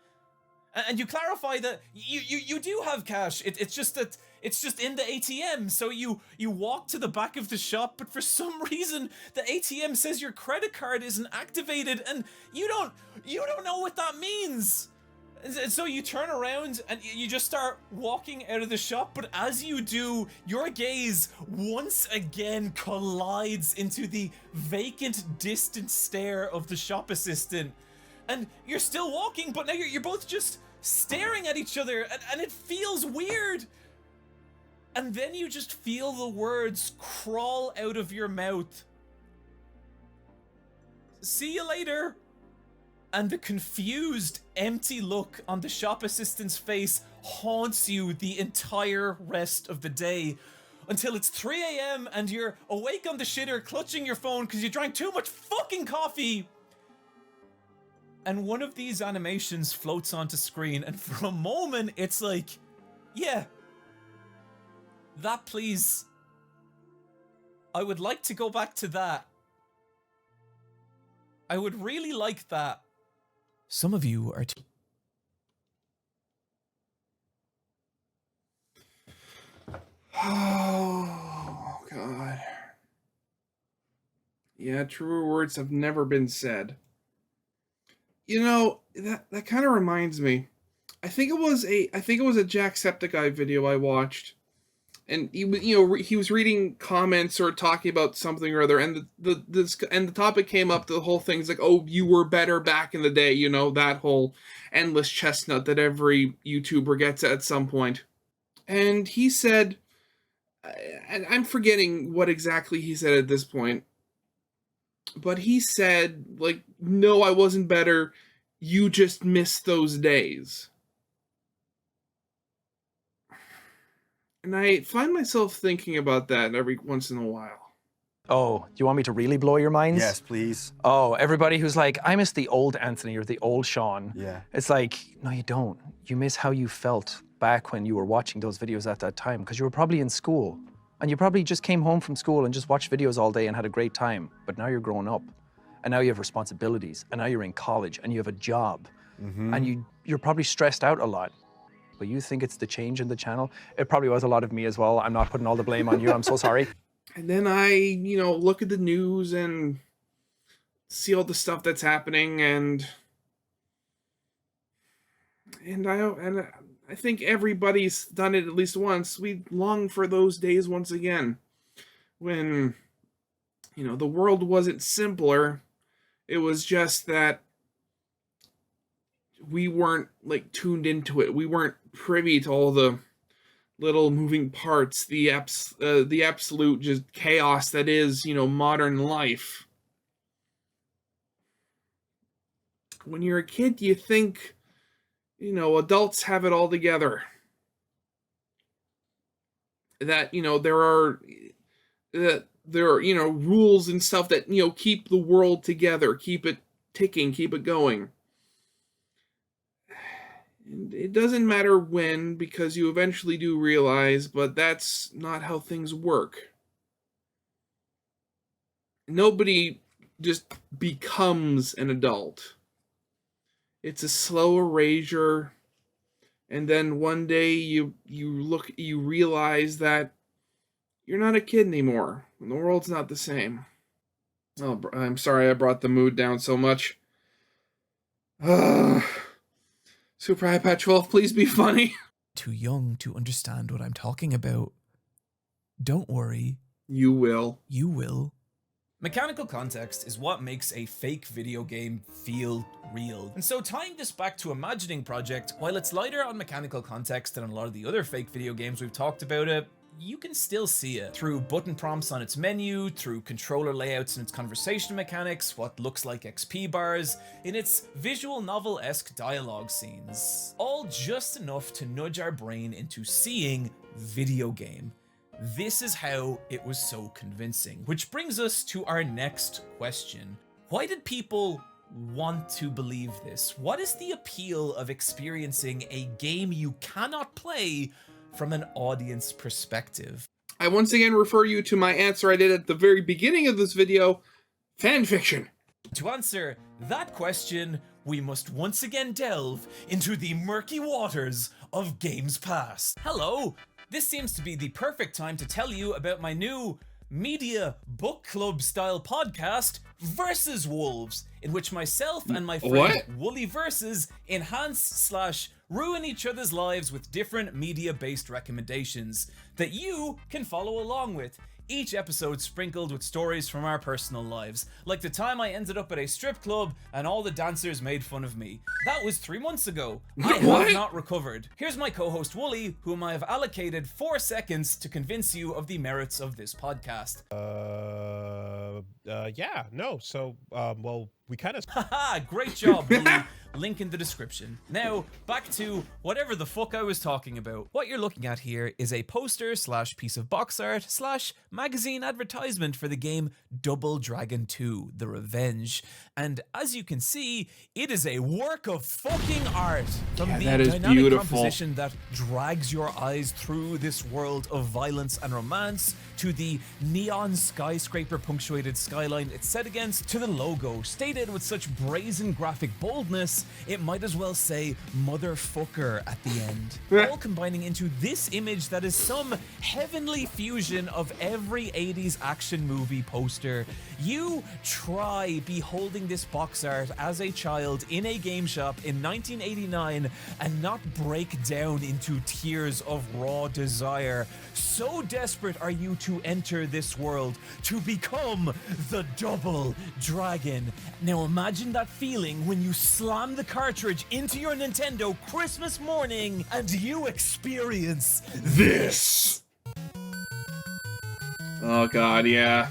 [SPEAKER 3] and you clarify that you do have cash. It's just that it's just in the ATM. So you walk to the back of the shop, but for some reason the ATM says your credit card isn't activated, and you don't know what that means. And so you turn around and you just start walking out of the shop, but as you do, your gaze once again collides into the vacant, distant stare of the shop assistant. And you're still walking, but now you're both just staring at each other, and it feels weird. And then you just feel the words crawl out of your mouth. See you later. And the confused, empty look on the shop assistant's face haunts you the entire rest of the day. Until it's 3 a.m. and you're awake on the shitter, clutching your phone because you drank too much fucking coffee. and one of these animations floats onto screen, and for a moment, it's like, yeah, that please. I would like to go back to that. I would really like that. Some of you are
[SPEAKER 1] Oh, God. Yeah, truer words have never been said. You know, that kind of reminds me. I think it was a Jacksepticeye video I watched. And he was reading comments or talking about something or other, and the topic came up. The whole thing's like, "Oh, you were better back in the day," that whole endless chestnut that every YouTuber gets at some point. And he said, and I'm forgetting what exactly he said at this point, but he said, like, "No, I wasn't better. You just missed those days." And I find myself thinking about that every once in a while.
[SPEAKER 8] Oh, do you want me to really blow your minds?
[SPEAKER 9] Yes, please.
[SPEAKER 8] Oh, everybody who's like, I miss the old Anthony or the old Sean.
[SPEAKER 9] Yeah.
[SPEAKER 8] It's like, no, you don't. You miss how you felt back when you were watching those videos at that time, because you were probably in school. And you probably just came home from school and just watched videos all day and had a great time. But now you're grown up. And now you have responsibilities. And now you're in college and you have a job. And you're probably stressed out a lot. But you think it's the change in the channel? It probably was a lot of me as well. I'm not putting all the blame on you. I'm so sorry.
[SPEAKER 1] And then I, look at the news and see all the stuff that's happening, and I think everybody's done it at least once. We long for those days once again, when, the world wasn't simpler. It was just that we weren't tuned into it. We weren't privy to all the little moving parts, the absolute just chaos that is, modern life. When you're a kid, you think, adults have it all together. That, there are rules and stuff that, keep the world together, keep it ticking, keep it going. And it doesn't matter when, because you eventually do realize, but that's not how things work. Nobody just becomes an adult. It's a slow erasure, and then one day you realize that you're not a kid anymore, and the world's not the same. Oh, I'm sorry I brought the mood down so much. Super High Patch Wolf, please be funny.
[SPEAKER 3] too young to understand what I'm talking about. Don't worry.
[SPEAKER 1] You will.
[SPEAKER 3] You will. Mechanical context is what makes a fake video game feel real. And so tying this back to Imagining Project, while it's lighter on mechanical context than a lot of the other fake video games we've talked about, you can still see it through button prompts on its menu, through controller layouts and its conversation mechanics, what looks like XP bars, in its visual novel-esque dialogue scenes. All just enough to nudge our brain into seeing video game. This is how it was so convincing. Which brings us to our next question. Why did people want to believe this? What is the appeal of experiencing a game you cannot play from an audience perspective?
[SPEAKER 1] I once again refer you to my answer I did at the very beginning of this video, fanfiction.
[SPEAKER 3] To answer that question, we must once again delve into the murky waters of games past. Hello! This seems to be the perfect time to tell you about my new media book club style podcast, Versus Wolves, in which myself and my friend Wooly Versus enhance/ruin each other's lives with different media-based recommendations that you can follow along with. Each episode sprinkled with stories from our personal lives, like the time I ended up at a strip club and all the dancers made fun of me. That was 3 months ago. I have not recovered. Here's my co-host Wooly, whom I have allocated 4 seconds to convince you of the merits of this podcast.
[SPEAKER 10] Yeah, no, so, well,
[SPEAKER 9] We kind of...
[SPEAKER 3] Haha, great job, Willie. Link in the description. Now, back to whatever the fuck I was talking about. What you're looking at here is a poster / piece of box art / magazine advertisement for the game Double Dragon 2: The Revenge. And as you can see, it is a work of fucking art. From the
[SPEAKER 1] that is
[SPEAKER 3] dynamic
[SPEAKER 1] beautiful.
[SPEAKER 3] composition that drags your eyes through this world of violence and romance, to the neon skyscraper punctuated skyline it's set against, to the logo stated with such brazen graphic boldness, it might as well say motherfucker at the end. All combining into this image that is some heavenly fusion of every 80s action movie poster. You try beholding this box art as a child in a game shop in 1989 and not break down into tears of raw desire. So desperate are you to enter this world, to become the Double Dragon. Now imagine that feeling when you slam the cartridge into your Nintendo Christmas morning and you experience
[SPEAKER 1] This. Oh god, yeah.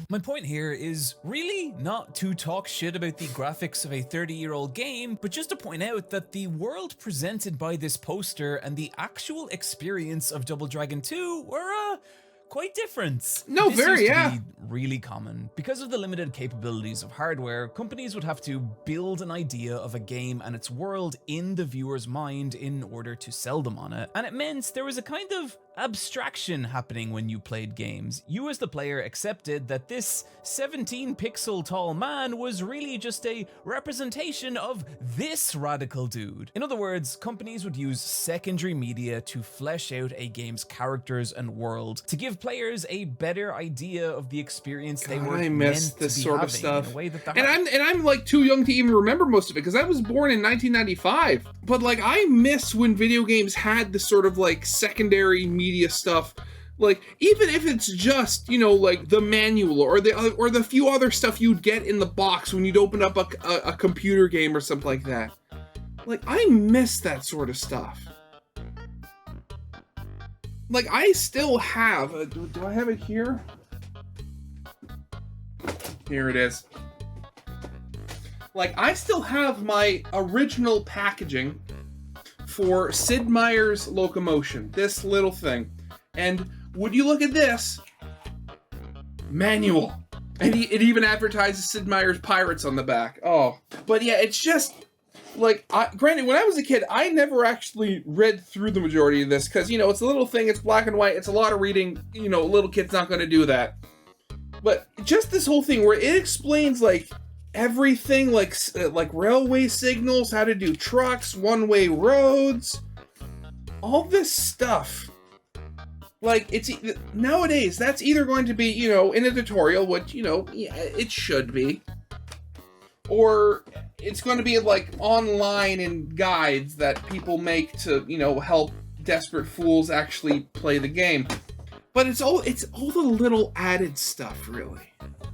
[SPEAKER 3] My point here is really not to talk shit about the graphics of a 30-year-old game, but just to point out that the world presented by this poster and the actual experience of Double Dragon 2 were quite different.
[SPEAKER 1] No,
[SPEAKER 3] This
[SPEAKER 1] very,
[SPEAKER 3] used to
[SPEAKER 1] yeah.
[SPEAKER 3] be really common. Because of the limited capabilities of hardware, companies would have to build an idea of a game and its world in the viewer's mind in order to sell them on it. And it meant there was a kind of abstraction happening when you played games. You as the player accepted that this 17 pixel tall man was really just a representation of this radical dude. In other words, companies would use secondary media to flesh out a game's characters and world, to give players a better idea of the experience they
[SPEAKER 1] God,
[SPEAKER 3] were
[SPEAKER 1] I
[SPEAKER 3] meant
[SPEAKER 1] miss
[SPEAKER 3] to
[SPEAKER 1] this
[SPEAKER 3] be
[SPEAKER 1] sort of
[SPEAKER 3] having,
[SPEAKER 1] stuff.
[SPEAKER 3] in a way that
[SPEAKER 1] And I'm like too young to even remember most of it because I was born in 1995. But like I miss when video games had this sort of like secondary media stuff. Like even if it's just, you know, like the manual or the few other stuff you'd get in the box when you'd open up a computer game or something like that. Like I miss that sort of stuff. Like I still have do I have it here? Here it is. Like, I still have my original packaging for Sid Meier's Locomotion. This little thing. And would you look at this? Manual. And it even advertises Sid Meier's Pirates on the back. Oh. But yeah, it's just... Like, granted, when I was a kid, I never actually read through the majority of this. Because, you know, it's a little thing, it's black and white, it's a lot of reading. You know, a little kid's not going to do that. But just this whole thing where it explains, like, everything, like railway signals, how to do trucks, one-way roads, all this stuff. Like, it's nowadays, that's either going to be, you know, in a tutorial, which, you know, yeah, it should be, or it's going to be, like, online in guides that people make to, you know, help desperate fools actually play the game. But it's all the little added stuff, really.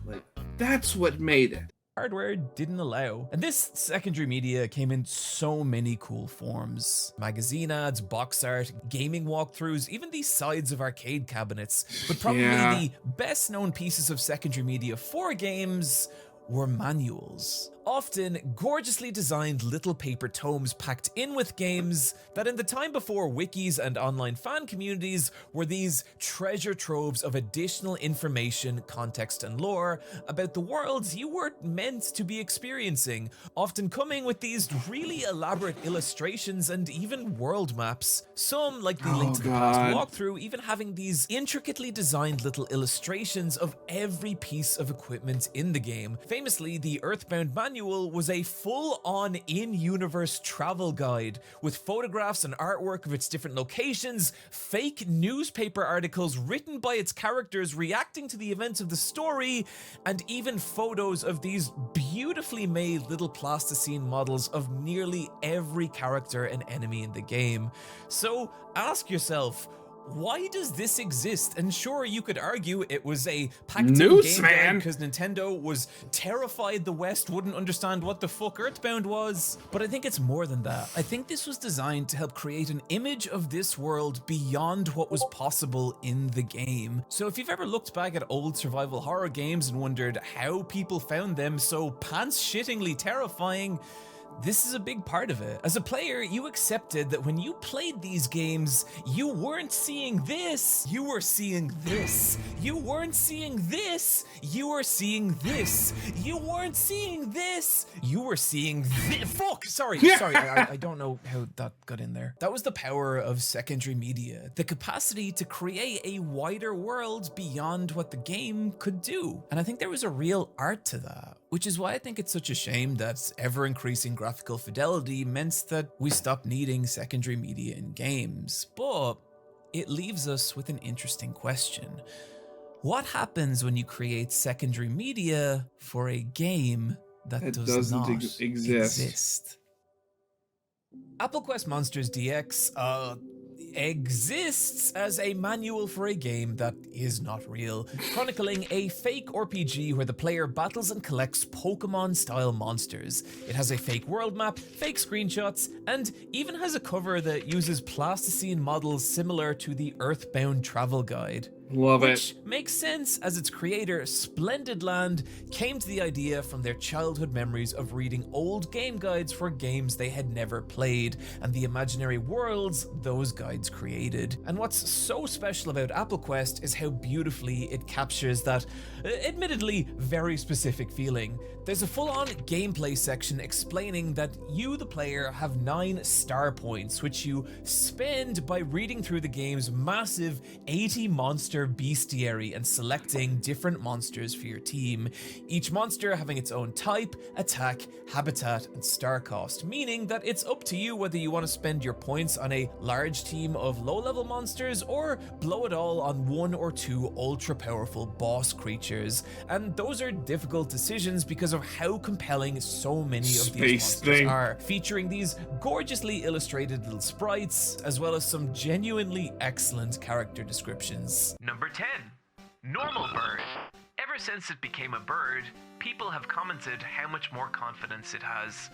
[SPEAKER 1] Like, that's what made it.
[SPEAKER 3] Hardware didn't allow. And this secondary media came in so many cool forms. Magazine ads, box art, gaming walkthroughs, even the sides of arcade cabinets. But probably the best known pieces of secondary media for games were manuals. Often gorgeously designed little paper tomes packed in with games that in the time before wikis and online fan communities were these treasure troves of additional information, context and lore about the worlds you were meant to be experiencing, often coming with these really elaborate illustrations and even world maps. Some, like the Link to the Past walkthrough, even having these intricately designed little illustrations of every piece of equipment in the game. Famously, the Earthbound manual was a full-on in-universe travel guide with photographs and artwork of its different locations, fake newspaper articles written by its characters reacting to the events of the story, and even photos of these beautifully made little plasticine models of nearly every character and enemy in the game. So ask yourself, Why does this exist? And sure, you could argue it was a packed
[SPEAKER 1] Noose,
[SPEAKER 3] game
[SPEAKER 1] man.
[SPEAKER 3] because Nintendo was terrified the West wouldn't understand what the fuck Earthbound was. But I think it's more than that. I think this was designed to help create an image of this world beyond what was possible in the game. So if you've ever looked back at old survival horror games and wondered how people found them so pants-shittingly terrifying, this is a big part of it. As a player, you accepted that when you played these games, you weren't seeing this, you were seeing this. You weren't seeing this, you were seeing this. You weren't seeing this, you were seeing this. Fuck, sorry, I don't know how that got in there. That was the power of secondary media, the capacity to create a wider world beyond what the game could do. And I think there was a real art to that. Which is why I think it's such a shame that ever-increasing graphical fidelity meant that we stopped needing secondary media in games. But it leaves us with an interesting question. What happens when you create secondary media for a game that does not exist? Apple Quest Monsters DX, exists as a manual for a game that is not real, chronicling a fake RPG where the player battles and collects Pokemon-style monsters. It has a fake world map, fake screenshots, and even has a cover that uses plasticine models similar to the Earthbound travel guide.
[SPEAKER 1] Love
[SPEAKER 3] Which
[SPEAKER 1] it.
[SPEAKER 3] makes sense as its creator, Splendid Land, came to the idea from their childhood memories of reading old game guides for games they had never played and the imaginary worlds those guides created. And what's so special about Apple Quest is how beautifully it captures that, admittedly, very specific feeling. There's a full-on gameplay section explaining that you, the player, have 9 star points, which you spend by reading through the game's massive 80-monster bestiary and selecting different monsters for your team, each monster having its own type, attack, habitat, and star cost, meaning that it's up to you whether you want to spend your points on a large team of low-level monsters or blow it all on 1 or 2 ultra-powerful boss creatures. And those are difficult decisions because of how compelling so many of these monsters are, featuring these gorgeously illustrated little sprites, as well as some genuinely excellent character descriptions.
[SPEAKER 9] Number 10. Normal bird. Ever since it became a bird, people have commented how much more confidence it has.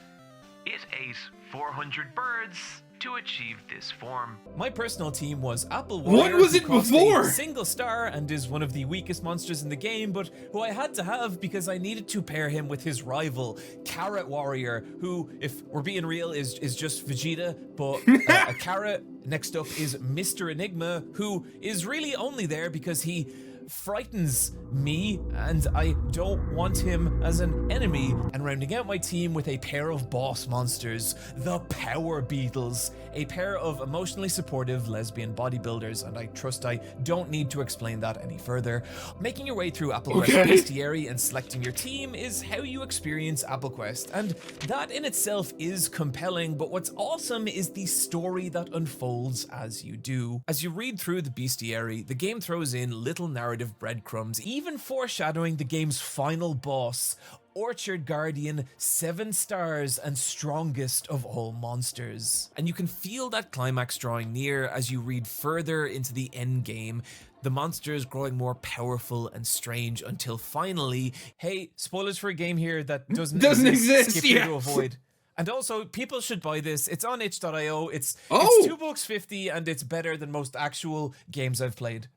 [SPEAKER 9] It ate 400 birds to achieve this form.
[SPEAKER 3] My personal team was Apple
[SPEAKER 1] What
[SPEAKER 3] Warrior,
[SPEAKER 1] was
[SPEAKER 3] who
[SPEAKER 1] it
[SPEAKER 3] cost
[SPEAKER 1] before?
[SPEAKER 3] a single star and is one of the weakest monsters in the game, but who I had to have because I needed to pair him with his rival, Carrot Warrior, who, if we're being real, is just Vegeta, but a carrot. Next up is Mr. Enigma, who is really only there because he frightens me and I don't want him as an enemy. And rounding out my team with a pair of boss monsters, the Power Beetles, a pair of emotionally supportive lesbian bodybuilders, and I trust I don't need to explain that any further. Making your way through Apple Quest Bestiary and selecting your team is how you experience Apple Quest, and that in itself is compelling, but what's awesome is the story that unfolds as you do. As you read through the Bestiary, the game throws in little narrative breadcrumbs, even foreshadowing the game's final boss, Orchard Guardian, 7 stars and strongest of all monsters. And you can feel that climax drawing near as you read further into the end game, the monsters growing more powerful and strange until finally, hey, spoilers for a game here that doesn't exist, skip to avoid. And also, people should buy this. It's on itch.io. It's $2.50 and it's better than most actual games I've played.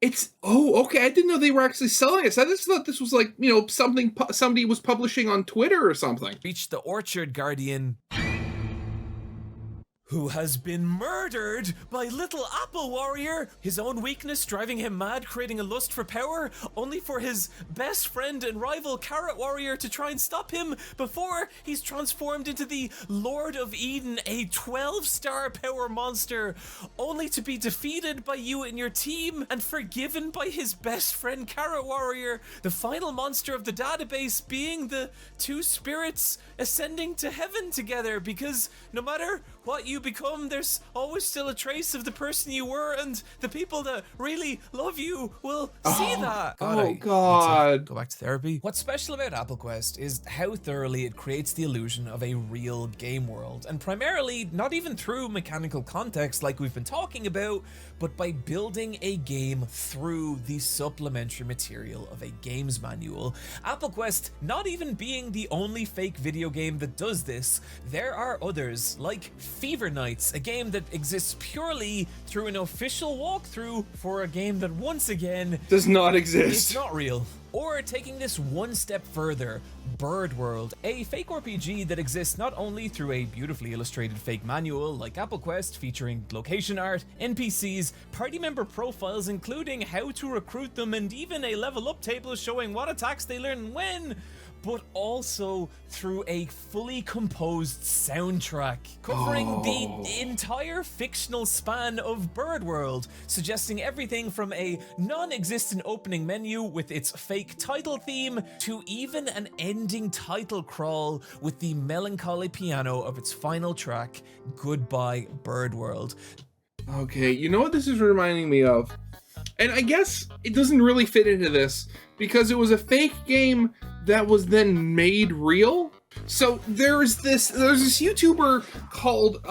[SPEAKER 1] It's okay. I didn't know they were actually selling it. I just thought this was like, you know, something somebody was publishing on Twitter or something.
[SPEAKER 3] Reach the Orchard Guardian, who has been murdered by Little Apple Warrior, his own weakness driving him mad, creating a lust for power, only for his best friend and rival Carrot Warrior to try and stop him before he's transformed into the Lord of Eden, a 12-star power monster, only to be defeated by you and your team and forgiven by his best friend Carrot Warrior, the final monster of the database being the 2 spirits ascending to heaven together, because no matter what you you become, there's always still a trace of the person you were, and the people that really love you will see that.
[SPEAKER 1] Oh,
[SPEAKER 3] I need to
[SPEAKER 1] God.
[SPEAKER 3] go back to therapy. What's special about Apple Quest is how thoroughly it creates the illusion of a real game world, and primarily not even through mechanical context like we've been talking about, but by building a game through the supplementary material of a games manual. Apple Quest not even being the only fake video game that does this, there are others, like Fever Nights, a game that exists purely through an official walkthrough for a game that once again
[SPEAKER 1] Does not
[SPEAKER 3] it's
[SPEAKER 1] exist.
[SPEAKER 3] not real. Or taking this one step further, Bird World, a fake RPG that exists not only through a beautifully illustrated fake manual like Apple Quest featuring location art, NPCs, party member profiles including how to recruit them, and even a level up table showing what attacks they learn when, but also through a fully composed soundtrack covering the entire fictional span of Bird World, suggesting everything from a non-existent opening menu with its fake title theme to even an ending title crawl with the melancholy piano of its final track, Goodbye Bird World.
[SPEAKER 1] Okay, you know what this is reminding me of? And I guess it doesn't really fit into this because it was a fake game that was then made real. So there's this YouTuber called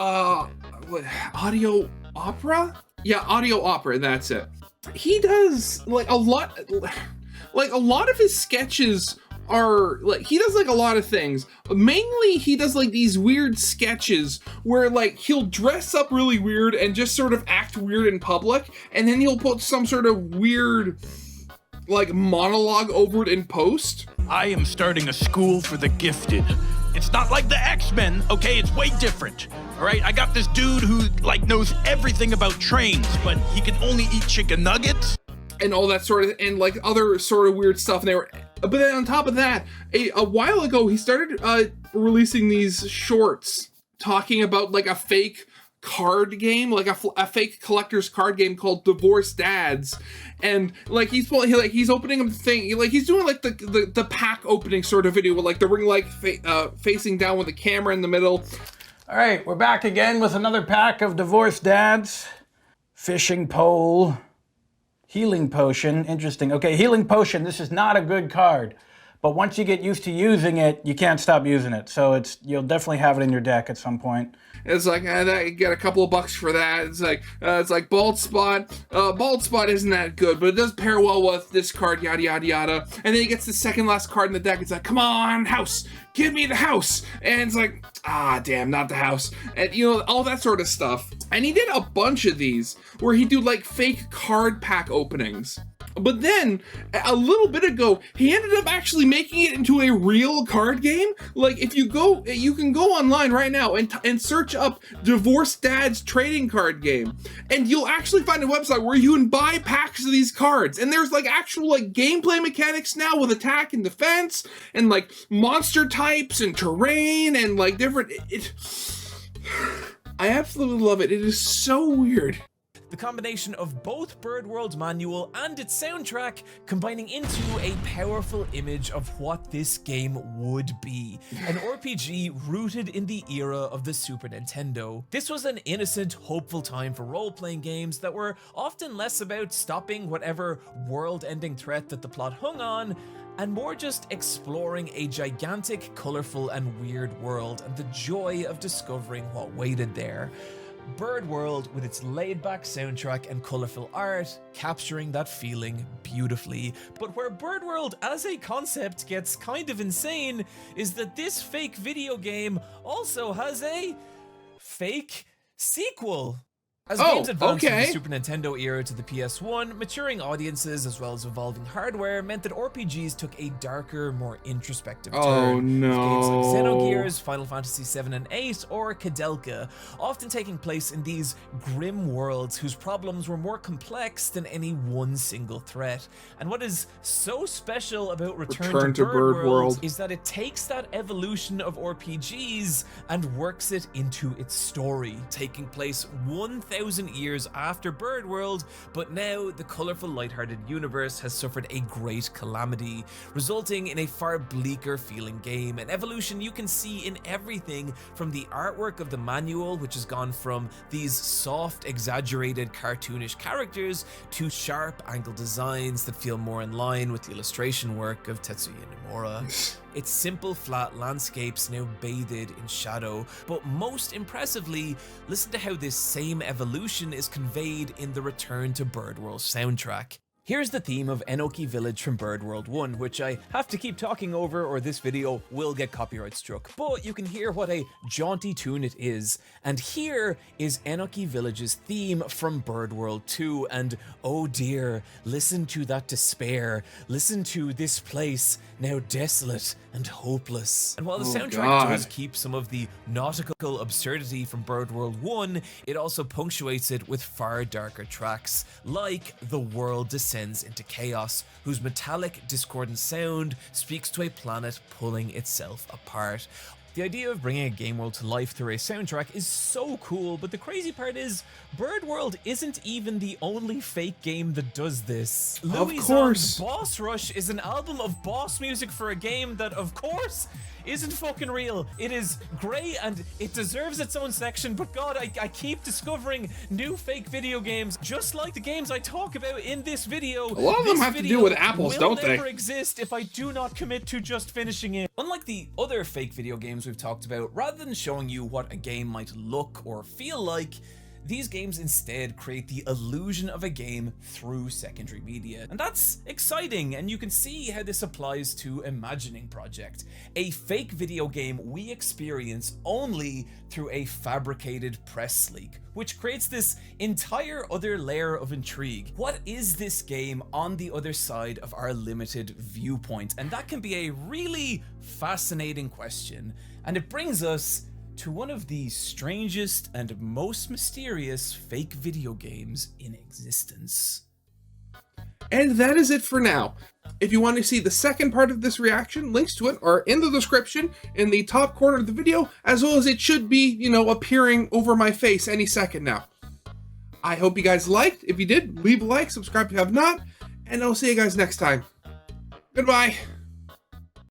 [SPEAKER 1] Audio Opera? Yeah, Audio Opera, that's it. He does like a lot of his sketches are like, he does like a lot of things. Mainly he does like these weird sketches where like he'll dress up really weird and just sort of act weird in public, and then he'll put some sort of weird like monologue over it in post.
[SPEAKER 7] I am starting a school for the gifted. It's not like the X-Men, okay? It's way different. All right, I got this dude who like knows everything about trains, but he can only eat chicken nuggets.
[SPEAKER 1] And all that sort of, and like other sort of weird stuff. And they were, but then on top of that, a while ago, he started releasing these shorts talking about like a fake card game, like a fake collector's card game called Divorced Dads. And like he's opening up the thing, like he's doing like the pack opening sort of video with like the ring light facing down with the camera in the middle.
[SPEAKER 10] All right, we're back again with another pack of Divorced Dads. Fishing pole. Healing potion, interesting. Okay, healing potion, this is not a good card. But once you get used to using it, you can't stop using it. So you'll definitely have it in your deck at some point.
[SPEAKER 1] It's like, you get a couple of bucks for that. It's like Bald Spot. Bald Spot isn't that good, but it does pair well with this card, yada, yada, yada. And then he gets the second last card in the deck. It's like, come on, house, give me the house. And it's like, damn, not the house. And, you know, all that sort of stuff. And he did a bunch of these where he'd do like fake card pack openings. But then, a little bit ago, he ended up actually making it into a real card game. Like, if you can go online right now and search up Divorced Dad's trading card game, and you'll actually find a website where you can buy packs of these cards. And there's like actual like gameplay mechanics now with attack and defense, and like monster types and terrain and like different. I absolutely love it. It is so weird.
[SPEAKER 3] The combination of both Bird World's manual and its soundtrack combining into a powerful image of what this game would be. An RPG rooted in the era of the Super Nintendo. This was an innocent, hopeful time for role-playing games that were often less about stopping whatever world-ending threat that the plot hung on, and more just exploring a gigantic, colorful, and weird world and the joy of discovering what waited there. Bird World, with its laid-back soundtrack and colorful art, capturing that feeling beautifully. But where Bird World as a concept gets kind of insane is that this fake video game also has a fake sequel. As games advanced from the Super Nintendo era to the PS1, maturing audiences as well as evolving hardware meant that RPGs took a darker, more introspective turn.
[SPEAKER 1] Oh no.
[SPEAKER 3] With games like Xenogears, Final Fantasy 7 and 8, or Kadelka, often taking place in these grim worlds whose problems were more complex than any one single threat. And what is so special about Return to Bird World is that it takes that evolution of RPGs and works it into its story, taking place 1,000 2,000 years after Birdworld, but now the colourful, lighthearted universe has suffered a great calamity, resulting in a far bleaker feeling game, an evolution you can see in everything from the artwork of the manual, which has gone from these soft, exaggerated, cartoonish characters to sharp angle designs that feel more in line with the illustration work of Tetsuya Nomura. It's simple, flat landscapes now bathed in shadow, but most impressively, listen to how this same evolution is conveyed in the Return to Birdworld soundtrack. Here's the theme of Enoki Village from Birdworld 1, which I have to keep talking over or this video will get copyright struck, but you can hear what a jaunty tune it is. And here is Enoki Village's theme from Birdworld 2, and oh dear, listen to that despair, listen to this place now desolate and hopeless. And while the soundtrack does keep some of the nautical absurdity from Birdworld 1, it also punctuates it with far darker tracks, like The World Descends into Chaos, whose metallic, discordant sound speaks to a planet pulling itself apart. The idea of bringing a game world to life through a soundtrack is so cool, but the crazy part is, Birdworld isn't even the only fake game that does this.
[SPEAKER 1] Of course.
[SPEAKER 3] Boss Rush is an album of boss music for a game that, of course, isn't fucking real. It is great and it deserves its own section, but God, I keep discovering new fake video games, just like the games I talk about in this video.
[SPEAKER 1] A lot of them have to do with apples, don't they?
[SPEAKER 3] Will never exist if I do not commit to just finishing it. Unlike the other fake video games we've talked about, rather than showing you what a game might look or feel like, these games instead create the illusion of a game through secondary media. And that's exciting, and you can see how this applies to Imagining Project, a fake video game we experience only through a fabricated press leak, which creates this entire other layer of intrigue. What is this game on the other side of our limited viewpoint? And that can be a really fascinating question, and it brings us to one of the strangest and most mysterious fake video games in existence.
[SPEAKER 1] And that is it for now. If you want to see the second part of this reaction, links to it are in the description in the top corner of the video, as well as it should be, you know, appearing over my face any second now. I hope you guys liked. If you did, leave a like, subscribe if you have not, and I'll see you guys next time. Goodbye.